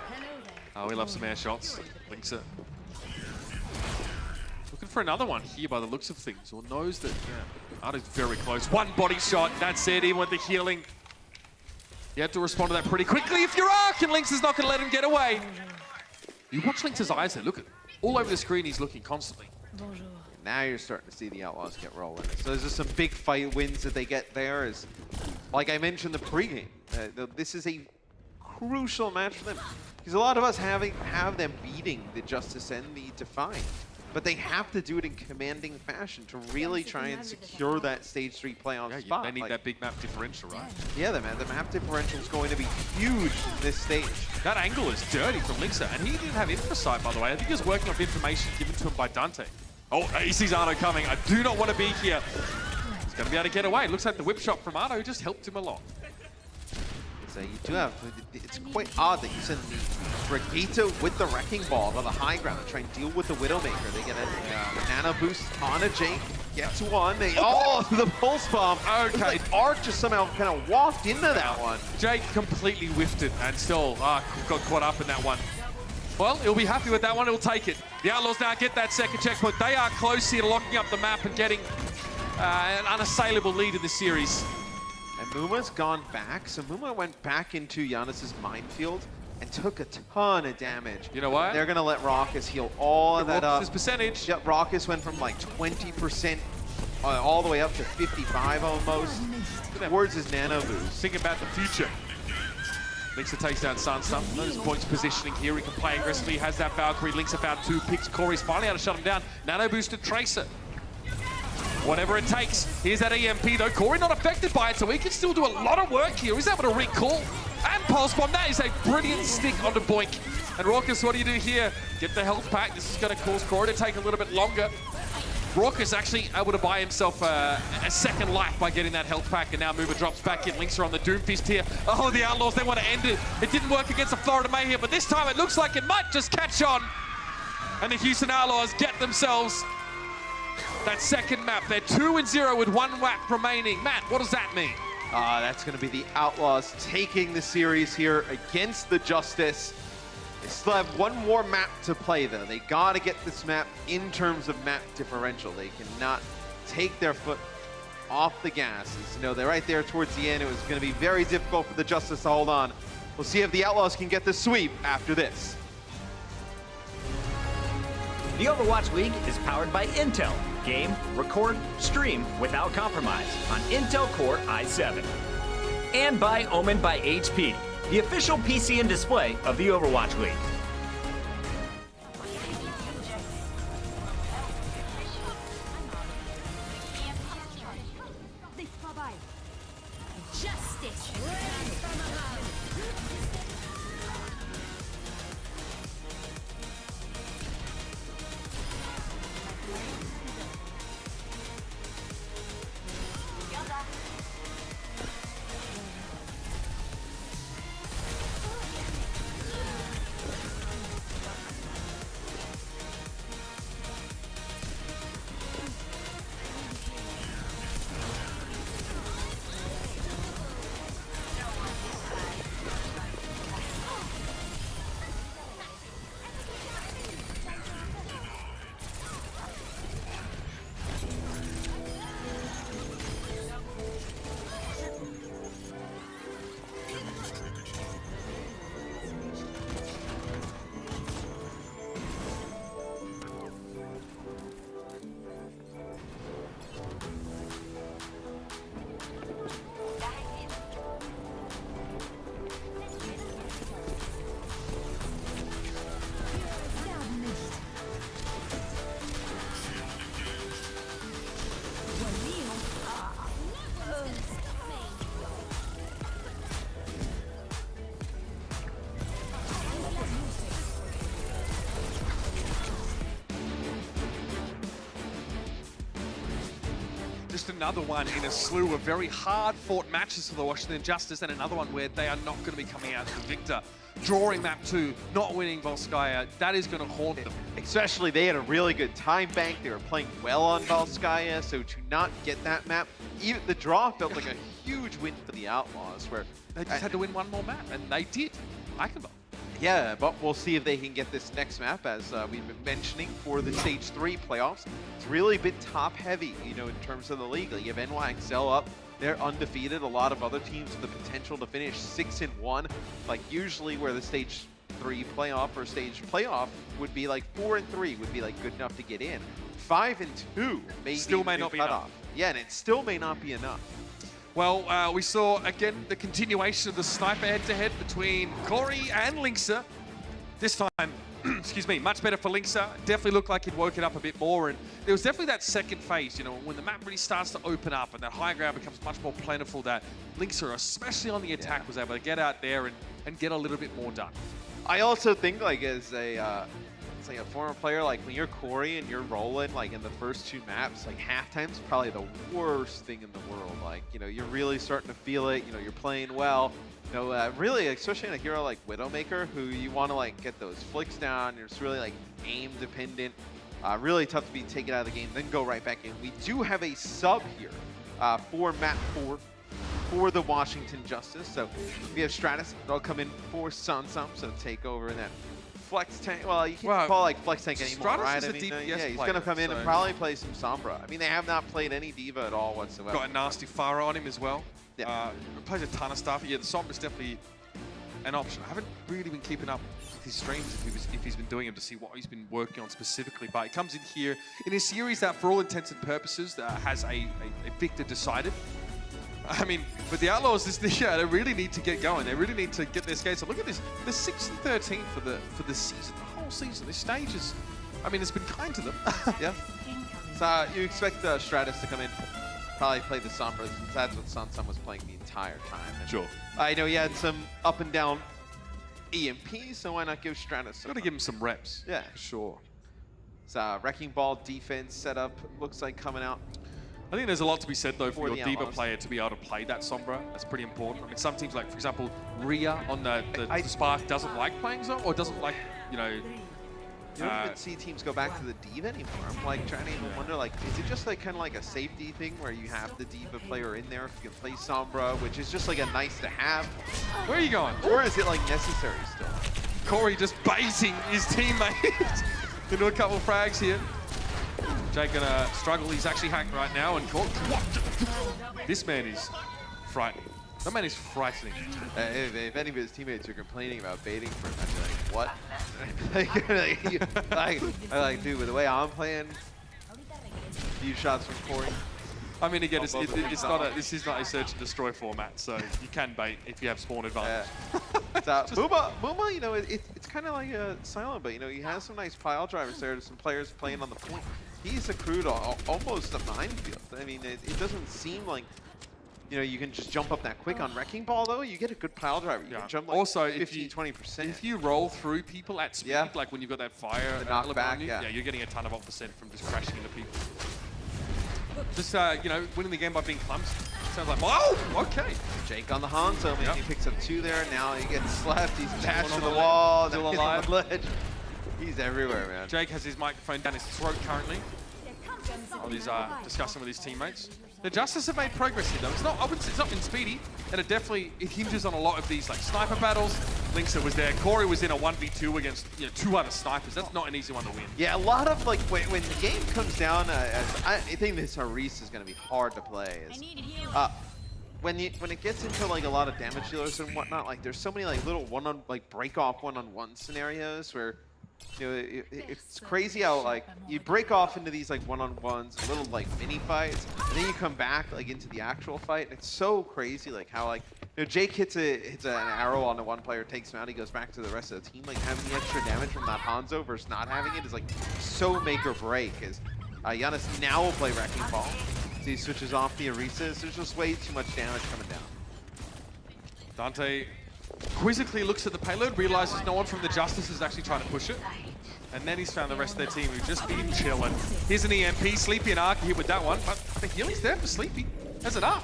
[SPEAKER 1] Oh, we love some air shots. Links it. Looking for another one here by the looks of things, or knows that, yeah, Ardo's very close. One body shot, that's it, even with the healing. You have to respond to that pretty quickly if you're Ark, and Lynx is not going to let him get away. You watch Lynx's eyes there, look at all over the screen, he's looking constantly.
[SPEAKER 2] Now you're starting to see the Outlaws get rolling. So there's just some big fight wins that they get there. Is, like I mentioned in the pregame, this is a crucial match for them. Because a lot of us have them beating the Justice and the Defiant. But they have to do it in commanding fashion to really try and secure that stage 3 playoff spot.
[SPEAKER 1] They need that big map differential, right?
[SPEAKER 2] Yeah, the map differential is going to be huge in this stage.
[SPEAKER 1] That angle is dirty from Linksa, and he didn't have infosight, by the way. I think he was working off information given to him by Dante. Oh, he sees Ardo coming. I do not want to be here. He's going to be able to get away. Looks like the whip shot from Ardo just helped him a lot.
[SPEAKER 2] So you do have, it's quite odd that you send the Brigitte with the Wrecking Ball to the high ground to try and deal with the Widowmaker. They get a nano boost on a Jake, gets one, the pulse bomb. Okay, Ark just somehow kind of walked into that one.
[SPEAKER 1] Jake completely whiffed it and still got caught up in that one. Well, he'll be happy with that one, he'll take it. The Outlaws now get that second checkpoint. They are close here to locking up the map and getting an unassailable lead in the series.
[SPEAKER 2] And Muma's gone back, so Muma went back into Giannis's minefield and took a ton of damage.
[SPEAKER 1] You know what?
[SPEAKER 2] They're gonna let Raucus heal all of that up.
[SPEAKER 1] His percentage.
[SPEAKER 2] Yeah, Raucus went from like 20% all the way up to 55 almost. Towards his nano boost.
[SPEAKER 1] Think about the future. Linksa takes down Sunstorm. Those points positioning here. He can play aggressively. He has that Valkyrie. Linksa found 2 picks. Corey's finally able to shut him down. Nano boosted Tracer. Whatever it takes. Here's that EMP though. Corey not affected by it, so he can still do a lot of work here. He's able to recall and pulse bomb. That is a brilliant stick onto Boink. And Raucus, what do you do here? Get the health pack. This is going to cause Corey to take a little bit longer. Raucus actually able to buy himself a second life by getting that health pack, and now Mover drops back in. Linksa on the Doomfist here. Oh, the Outlaws, they want to end it. It didn't work against the Florida May here, but this time it looks like it might just catch on. And the Houston Outlaws get themselves that second map. They're 2-0 with 1 WAP remaining. Matt, what does that mean?
[SPEAKER 2] That's going to be the Outlaws taking the series here against the Justice. They still have 1 more map to play, though. They got to get this map in terms of map differential. They cannot take their foot off the gas. You know, they're right there towards the end. It was going to be very difficult for the Justice to hold on. We'll see if the Outlaws can get the sweep after this.
[SPEAKER 3] The Overwatch League is powered by Intel. Game, record, stream without compromise on Intel Core i7. And by Omen by HP, the official PC and display of the Overwatch League.
[SPEAKER 5] Justice.
[SPEAKER 1] just another one in a slew of very hard-fought matches for the Washington Justice, and another one where they are not going to be coming out the victor. Drawing map 2, not winning Volskaya, that is going to haunt them.
[SPEAKER 2] Especially, they had a really good time bank. They were playing well on Volskaya, so to not get that map, even the draw felt like a huge win for the Outlaws, where
[SPEAKER 1] they just had to win one more map, and they did. Eichenberg.
[SPEAKER 2] Yeah, but we'll see if they can get this next map, as we've been mentioning, for the Stage 3 playoffs. It's really a bit top-heavy, you know, in terms of the league. Like, you have NYXL up, they're undefeated. A lot of other teams with the potential to finish 6-1. Like, usually where the Stage 3 playoff or stage playoff would be like 4-3 would be like good enough to get in. 5-2
[SPEAKER 1] still may not be enough.
[SPEAKER 2] Yeah, and it still may not be enough.
[SPEAKER 1] Well, we saw, again, the continuation of the sniper head-to-head between Corey and Linksa. This time, excuse me, much better for Linksa. Definitely looked like he'd woken up a bit more, and there was definitely that second phase, you know, when the map really starts to open up and that high ground becomes much more plentiful, that Linksa, especially on the attack, was able to get out there and get a little bit more done.
[SPEAKER 2] I also think, like, as a former player, like when you're Corey and you're rolling like in the first 2 maps, like halftime's probably the worst thing in the world. Like, you know, you're really starting to feel it, you know, you're playing well. You know, really, especially in a hero like Widowmaker, who you want to like get those flicks down, you're just really like aim dependent. Really tough to be taken out of the game, then go right back in. We do have a sub here for map 4 for the Washington Justice. So we have Stratus, they'll come in for Sansam, so take over in that flex tank. Well, you can't call it like flex tank anymore,
[SPEAKER 1] Stratus
[SPEAKER 2] right?
[SPEAKER 1] is a DPS
[SPEAKER 2] yeah, he's
[SPEAKER 1] player,
[SPEAKER 2] going to come in and probably play some Sombra. I mean, they have not played any Diva at all whatsoever.
[SPEAKER 1] Got a nasty Pharah on him as well.
[SPEAKER 2] Yeah.
[SPEAKER 1] Plays a ton of stuff. Yeah, the Sombra's definitely an option. I haven't really been keeping up with his streams if he's been doing them to see what he's been working on specifically, but he comes in here in a series that, for all intents and purposes, has a victor decided. I mean, but the Outlaws, they really need to get going. They really need to get their skates up. Look at this, the 6-13 for the season, the whole season. This stage is, I mean, it's been kind to them.
[SPEAKER 2] Yeah. So you expect Stratus to come in, probably play the Sombra, since that's what Sansam was playing the entire time. And
[SPEAKER 1] sure.
[SPEAKER 2] I know he had some up and down EMP, so why not give Stratus some?
[SPEAKER 1] Got to give him some reps.
[SPEAKER 2] Yeah,
[SPEAKER 1] for sure.
[SPEAKER 2] So Wrecking Ball defense setup looks like coming out.
[SPEAKER 1] I think there's a lot to be said, though, for your Diva
[SPEAKER 2] Outlaws
[SPEAKER 1] player to be able to play that Sombra. That's pretty important. I mean, some teams, like, for example, Rhea on the Spark doesn't like playing Sombra, or doesn't like, you know...
[SPEAKER 2] You don't even see teams go back to the Diva anymore. I'm like trying to even wonder, like, is it just like kind of like a safety thing where you have the Diva player in there if you can play Sombra, which is just like a nice to have?
[SPEAKER 1] Where are you going?
[SPEAKER 2] Or is it like necessary still?
[SPEAKER 1] Corey just baiting his teammate into a couple frags here. Jake gonna struggle. He's actually hacked right now, and this man is frightening. That man is frightening.
[SPEAKER 2] If any of his teammates are complaining about baiting for him, I'd be like, what? I like, dude, with the way I'm playing, a few shots from Corey.
[SPEAKER 1] I mean, again, this is not a search and destroy format, so you can bait if you have spawn advantage.
[SPEAKER 2] So Muma, you know, it's kind of like a silent, but you know, he has some nice pile drivers there. Some players playing on the point. He's accrued almost a minefield. I mean, it doesn't seem like, you know, you can just jump up that quick on Wrecking Ball, though. You get a good pile driver. You can jump like
[SPEAKER 1] also,
[SPEAKER 2] 15-20%.
[SPEAKER 1] If you roll through people at speed, like when you've got that fire
[SPEAKER 2] knockback,
[SPEAKER 1] you're getting a ton of offset from just crashing into people. Just, you know, winning the game by being clumsy. Sounds like, oh, okay.
[SPEAKER 2] Jake on the Hanzo, man. He picks up 2 there. Now he gets slapped. He's dashed to the wall.
[SPEAKER 1] Still
[SPEAKER 2] he's
[SPEAKER 1] alive.
[SPEAKER 2] on the ledge. He's everywhere, man.
[SPEAKER 1] Jake has his microphone down his throat currently. While he's discussing with his teammates. The Justice have made progress here, though. It's not, I wouldn't say it's not been speedy, and it hinges on a lot of these like sniper battles. Linksa was there. Corey was in a 1v2 against 2 other snipers. That's not an easy one to win.
[SPEAKER 2] Yeah, a lot of like when the game comes down, I think this Oasis is going to be hard to play. When it gets into like a lot of damage dealers and whatnot, like there's so many like little break off one-on-one scenarios where, you know, it's crazy how like you break off into these like one-on-ones, little like mini fights, and then you come back like into the actual fight. And it's so crazy like how like, you know, Jake hits an arrow on the one player, takes him out, he goes back to the rest of the team. Like having the extra damage from that Hanzo versus not having it is like so make or break. As Giannis now will play Wrecking Ball. So he switches off the Oasis. There's just way too much damage coming down.
[SPEAKER 1] Dante quizzically looks at the payload, realizes no one from the Justice is actually trying to push it. And then he's found the rest of their team who've just been chilling. Here's an EMP, Sleepy and Ark hit with that one, but the healing's there for Sleepy. That's enough.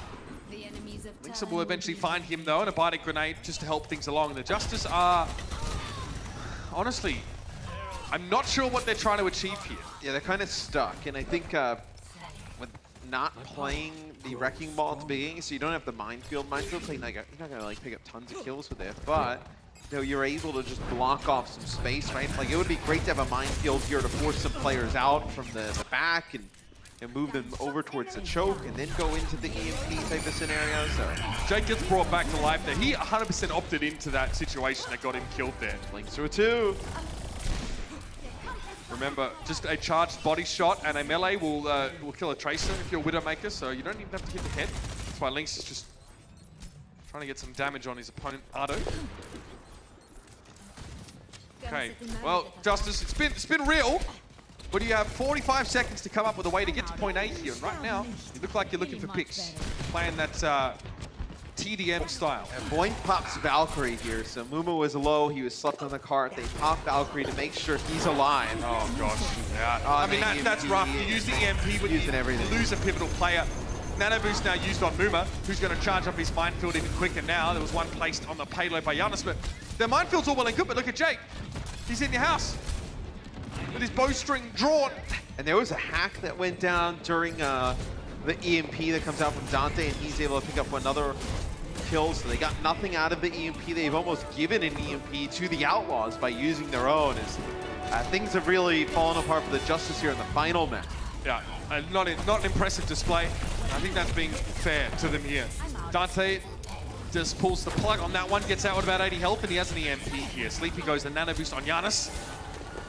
[SPEAKER 1] Linkson will eventually find him though, and a bionic grenade just to help things along. The Justice are, honestly, I'm not sure what they're trying to achieve here.
[SPEAKER 2] Yeah, they're kind of stuck, and I think with not playing the Wrecking Ball at the beginning, so you don't have the minefield play, you're not gonna like pick up tons of kills with it, but you know, you're able to just block off some space, right? Like it would be great to have a minefield here to force some players out from the back and move them over towards the choke and then go into the EMP type of scenario. So
[SPEAKER 1] Jake gets brought back to life there. He 100% opted into that situation that got him killed there.
[SPEAKER 2] Links through a 2.
[SPEAKER 1] Remember, just a charged body shot and a melee will kill a Tracer if you're a Widowmaker, so you don't even have to hit the head. That's why Lynx is just trying to get some damage on his opponent, Ardo. Okay, well, Justice, it's been real. But you have 45 seconds to come up with a way to get to point A here. And right now, you look like you're looking for picks. Playing that TDM style.
[SPEAKER 2] And Boink pops Valkyrie here. So Muma was low, he was slept on the cart. They pop Valkyrie to make sure he's alive.
[SPEAKER 1] Oh gosh, yeah. I mean, that's rough. You use the EMP when you lose a pivotal player. Nano Boost now used on Muma, who's going to charge up his minefield even quicker now. There was one placed on the payload by Giannis, but the minefield's all well and good, but look at Jake. He's in your house with his bowstring drawn.
[SPEAKER 2] And there was a hack that went down during the EMP that comes out from Dante, and he's able to pick up another kill. So they got nothing out of the EMP. They've almost given an EMP to the Outlaws by using their own. As things have really fallen apart for the Justice here in the final match.
[SPEAKER 1] Yeah, not an impressive display. I think that's being fair to them here. Dante just pulls the plug on that one, gets out with about 80 health, and he has an EMP here. Sleepy goes the nano boost on Giannis.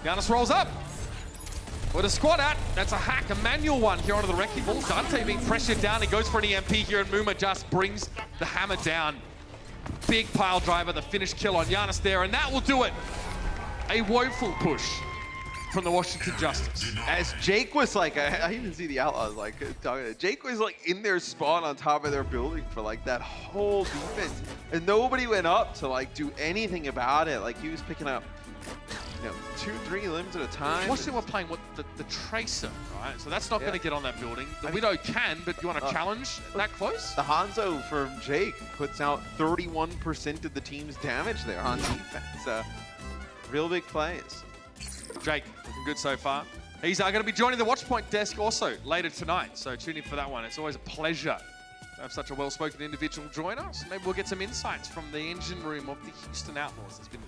[SPEAKER 1] Giannis rolls up. With a squad out, that's a hack, a manual one here onto the Wrecking Ball. Dante being pressured down, he goes for an EMP here, and Muma just brings the hammer down. Big pile driver, the finish kill on Giannis there, and that will do it. A woeful push from the Washington Justice.
[SPEAKER 2] As Jake was like, I even see the Outlaws like talking to Jake was like in their spawn on top of their building for like that whole defense, and nobody went up to like do anything about it. Like he was picking up, you know, 2-3 limbs at a time.
[SPEAKER 1] Washington were playing what the Tracer, right? So that's not going to get on that building. The Widow can, but you want to challenge that close?
[SPEAKER 2] The Hanzo from Jake puts out 31% of the team's damage there on defense. Real big plays.
[SPEAKER 1] Jake, looking good so far. He's going to be joining the Watchpoint desk also later tonight, so tune in for that one. It's always a pleasure to have such a well-spoken individual join us. Maybe we'll get some insights from the engine room of the Houston Outlaws. There's been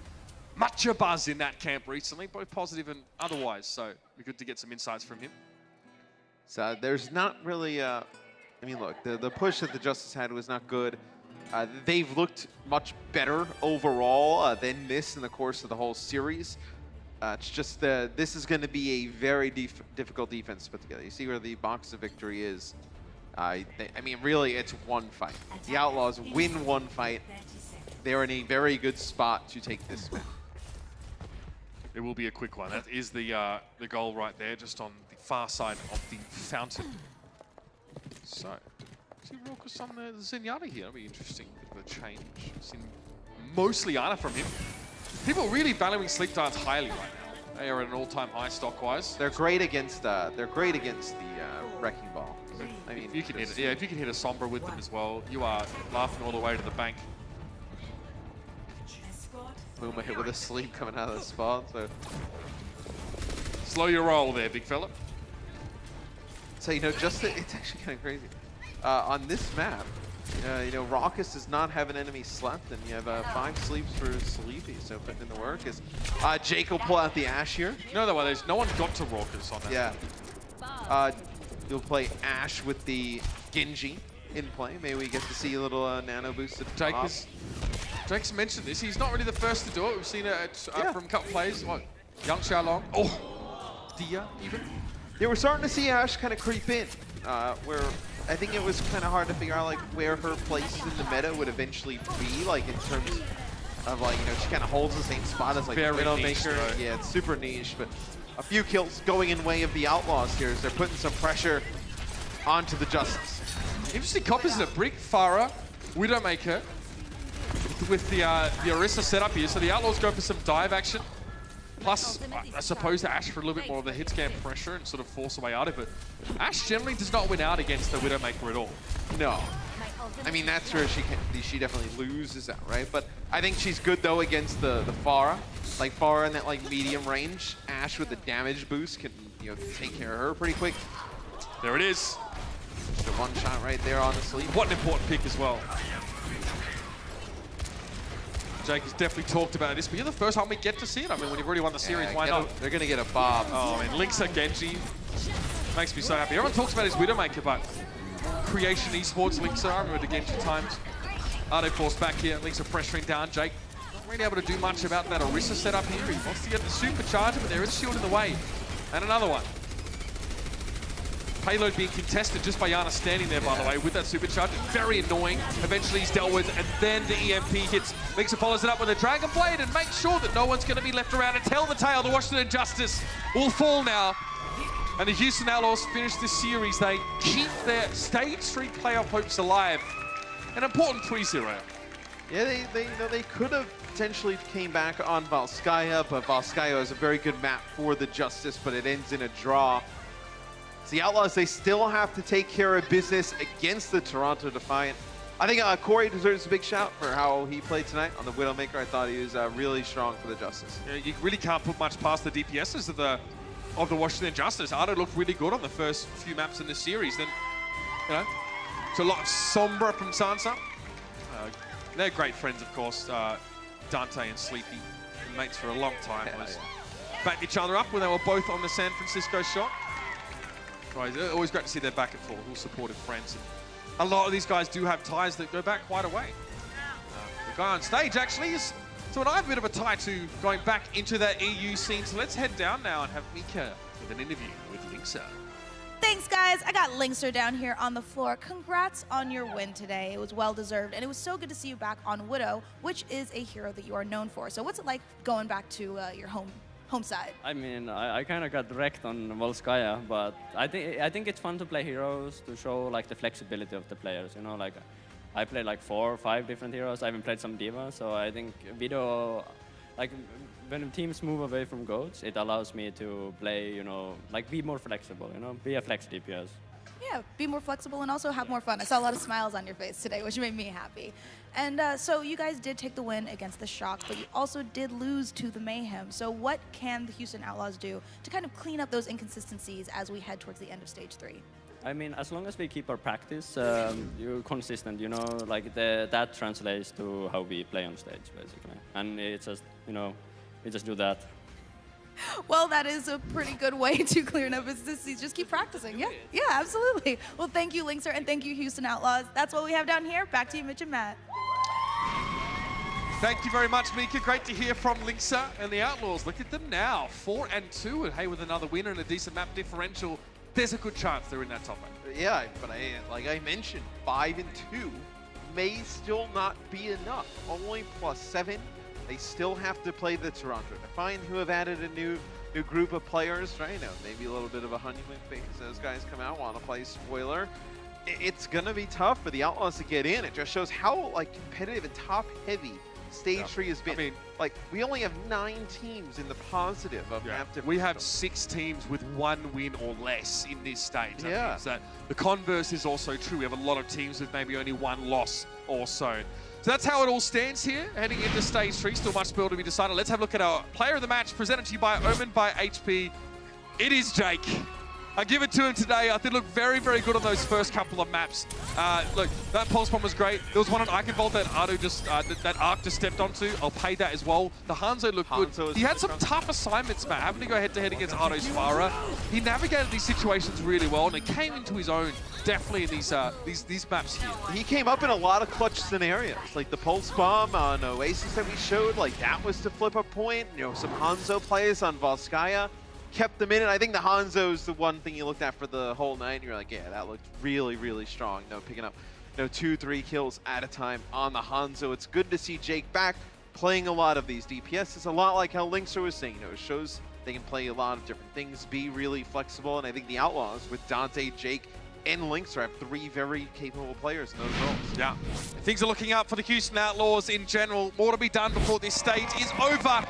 [SPEAKER 1] much a buzz in that camp recently, both positive and otherwise, so it'd be good to get some insights from him.
[SPEAKER 2] So there's not really, I mean, look, the push that the Justice had was not good. They've looked much better overall than this in the course of the whole series. It's just this is going to be a very difficult defense to put together. You see where the box of victory is. I mean, really, it's one fight. The Outlaws win one fight. They're in a very good spot to take this win.
[SPEAKER 1] It will be a quick one. That is the goal right there, just on the far side of the fountain. So, see Raucus on the Zenyatta here. That'll be interesting. Bit of a change. Seen mostly Ana from him. People are really valuing Sleep Dance highly right now. They are at an all-time high stock-wise.
[SPEAKER 2] They're great against the Wrecking Ball. I mean,
[SPEAKER 1] if you can hit it, yeah, if you can hit a Sombra with them as well, you are laughing all the way to the bank.
[SPEAKER 2] Muma hit with a sleep coming out of the spawn, so
[SPEAKER 1] slow your roll there, big fella.
[SPEAKER 2] So you know, it's actually kind of crazy. On this map, you know, Raucus does not have an enemy slept, and you have 5 sleeps for Sleepy. So putting in the work is Jake will pull out the Ashe here.
[SPEAKER 1] No, there's no one got to Raucus on that.
[SPEAKER 2] Yeah. You'll play Ashe with the Genji in play. Maybe we get to see a little nano boost at the top.
[SPEAKER 1] Jake's mentioned this. He's not really the first to do it. We've seen it from a couple plays. What? Young Xiaolong. Oh, Dia even.
[SPEAKER 2] Yeah, we're starting to see Ashe kind of creep in, where I think it was kind of hard to figure out like where her place in the meta would eventually be, like in terms of like, you know, she kind of holds the same spot as like Widowmaker. Yeah, it's super niche, but a few kills going in way of the Outlaws here as they're putting some pressure onto the Justice.
[SPEAKER 1] Interesting coppers in a brick, Farah, Widowmaker, with the Orisa set up here. So the Outlaws go for some dive action. Plus, I suppose Ash for a little bit more of the hit scan pressure and sort of force a way out of it. Ash generally does not win out against the Widowmaker at all.
[SPEAKER 2] No. I mean, that's where she definitely loses out, right? But I think she's good, though, against the Pharah. Like, Pharah in that, like, medium range. Ash with the damage boost can, you know, take care of her pretty quick.
[SPEAKER 1] There it is.
[SPEAKER 2] The one shot right there, honestly.
[SPEAKER 1] What an important pick as well. Jake has definitely talked about this, but you're the first time we get to see it. I mean, when you've already won the series, why not?
[SPEAKER 2] They're going to get a Bob.
[SPEAKER 1] Oh, and Link's a Genji. Makes me so happy. Everyone talks about his Widowmaker, but Creation Esports, Link's I remember the Genji times. Ardo forced back here. Link's are pressuring down. Jake not really able to do much about that Orisa setup here. He wants to get the supercharger, but there is a shield in the way. And another one. Payload being contested just by Yana standing there, by the way, with that supercharge. Very annoying. Eventually he's dealt with, and then the EMP hits. Linksa follows it up with a Dragon Blade and makes sure that no one's going to be left around to tell the tale. The Washington Justice will fall now. And the Houston Outlaws finish this series. They keep their Stage 3 playoff hopes alive. An important 3-0.
[SPEAKER 2] Yeah, they could have potentially came back on Volskaya, but Volskaya is a very good map for the Justice, but it ends in a draw. So the Outlaws, they still have to take care of business against the Toronto Defiant. I think Corey deserves a big shout for how he played tonight on the Widowmaker. I thought he was really strong for the Justice.
[SPEAKER 1] Yeah, you really can't put much past the DPSs of the Washington Justice. Ardo looked really good on the first few maps in the series. Then, you know, it's a lot of Sombra from Sansa. They're great friends, of course. Dante and Sleepy, mates for a long time, backed each other up when they were both on the San Francisco shot. Always great to see them back and forth, all supportive friends. And a lot of these guys do have ties that go back quite a way. The guy on stage actually is, so I have a bit of a tie to going back into that EU scene. So let's head down now and have Mika with an interview with Linksa.
[SPEAKER 14] Thanks, guys. I got Linksa down here on the floor. Congrats on your win today. It was well-deserved, and it was so good to see you back on Widow, which is a hero that you are known for. So what's it like going back to your home side?
[SPEAKER 15] I mean, I kind of got wrecked on Volskaya, but I think it's fun to play heroes to show like the flexibility of the players. You know, like I played like 4 or 5 different heroes. I even played some D.Va, so I think Widow, like when teams move away from goats, it allows me to play, you know, like be more flexible. You know, be a flex DPS.
[SPEAKER 14] Yeah, be more flexible and also have more fun. I saw a lot of smiles on your face today, which made me happy. And so you guys did take the win against the Shock, but you also did lose to the Mayhem. So what can the Houston Outlaws do to kind of clean up those inconsistencies as we head towards the end of Stage 3?
[SPEAKER 15] I mean, as long as we keep our practice, you're consistent, you know, like that translates to how we play on stage, basically. And it's just, you know, we just do that.
[SPEAKER 14] Well, that is a pretty good way to clear up inconsistencies. Just keep practicing. Yeah, absolutely. Well, thank you, Linksa, and thank you, Houston Outlaws. That's what we have down here. Back to you, Mitch and Matt.
[SPEAKER 1] Thank you very much, Mika. Great to hear from Linksa and the Outlaws. Look at them now, 4-2, and hey, with another winner and a decent map differential, there's a good chance they're in that top 8.
[SPEAKER 2] Yeah, but like I mentioned, 5-2 may still not be enough. Only +7. They still have to play the Toronto Defiant, who have added a new group of players, right? You know, maybe a little bit of a honeymoon phase. Those guys come out, want to play spoiler. It's gonna be tough for the Outlaws to get in. It just shows how like competitive and top-heavy Stage 3 has been. I mean, like we only have 9 teams in the positive of map differential.
[SPEAKER 1] We have 6 teams with 1 win or less in this stage.
[SPEAKER 2] Yeah.
[SPEAKER 1] So the converse is also true. We have a lot of teams with maybe only 1 loss or so. So that's how it all stands here, heading into Stage 3. Still much still to be decided. Let's have a look at our player of the match, presented to you by Omen by HP. It is Jake. I give it to him today. I think it looked very, very good on those first couple of maps. Look, that pulse bomb was great. There was one on Eichenwald that Ardo just, that Arc just stepped onto. I'll pay that as well. The Hanzo looked good. He had some tough assignments, Matt, having to go head-to-head against Ardo's Pharah. He navigated these situations really well, and it came into his own, definitely in these maps here.
[SPEAKER 2] He came up in a lot of clutch scenarios, like the pulse bomb on Oasis that we showed, like that was to flip a point. You know, some Hanzo plays on Volskaya kept them in, and I think the Hanzo is the one thing you looked at for the whole night, and you're like, yeah, that looked really, really strong. No, picking up 2-3 kills at a time on the Hanzo. It's good to see Jake back playing a lot of these DPS. It's a lot like how Linksa was saying, it shows they can play a lot of different things, be really flexible, and I think the Outlaws with Dante, Jake, and Linksa have 3 very capable players in those roles.
[SPEAKER 1] Yeah, things are looking up for the Houston Outlaws in general. More to be done before this stage is over.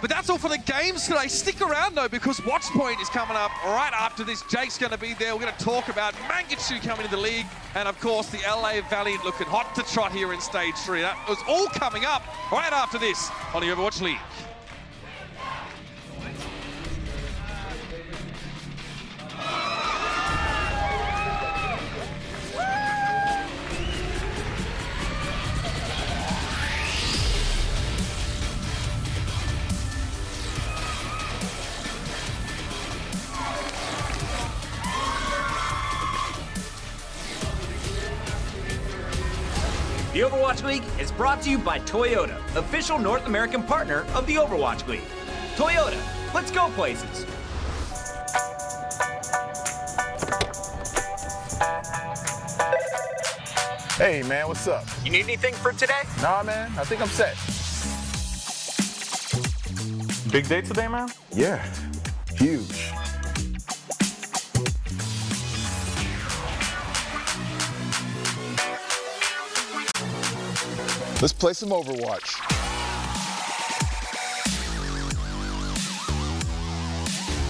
[SPEAKER 1] But that's all for the games today. Stick around though, because Watch Point is coming up right after this. Jake's going to be there. We're going to talk about Mangachu coming to the league, and of course the LA Valiant looking hot to trot here in stage 3. That was all coming up right after this on the Overwatch League.
[SPEAKER 3] The Overwatch League is brought to you by Toyota, official North American partner of the Overwatch League. Toyota, let's go places.
[SPEAKER 16] Hey man, what's up?
[SPEAKER 3] You need anything for today?
[SPEAKER 16] Nah man, I think I'm set. Big day today, man? Yeah, huge. Let's play some Overwatch.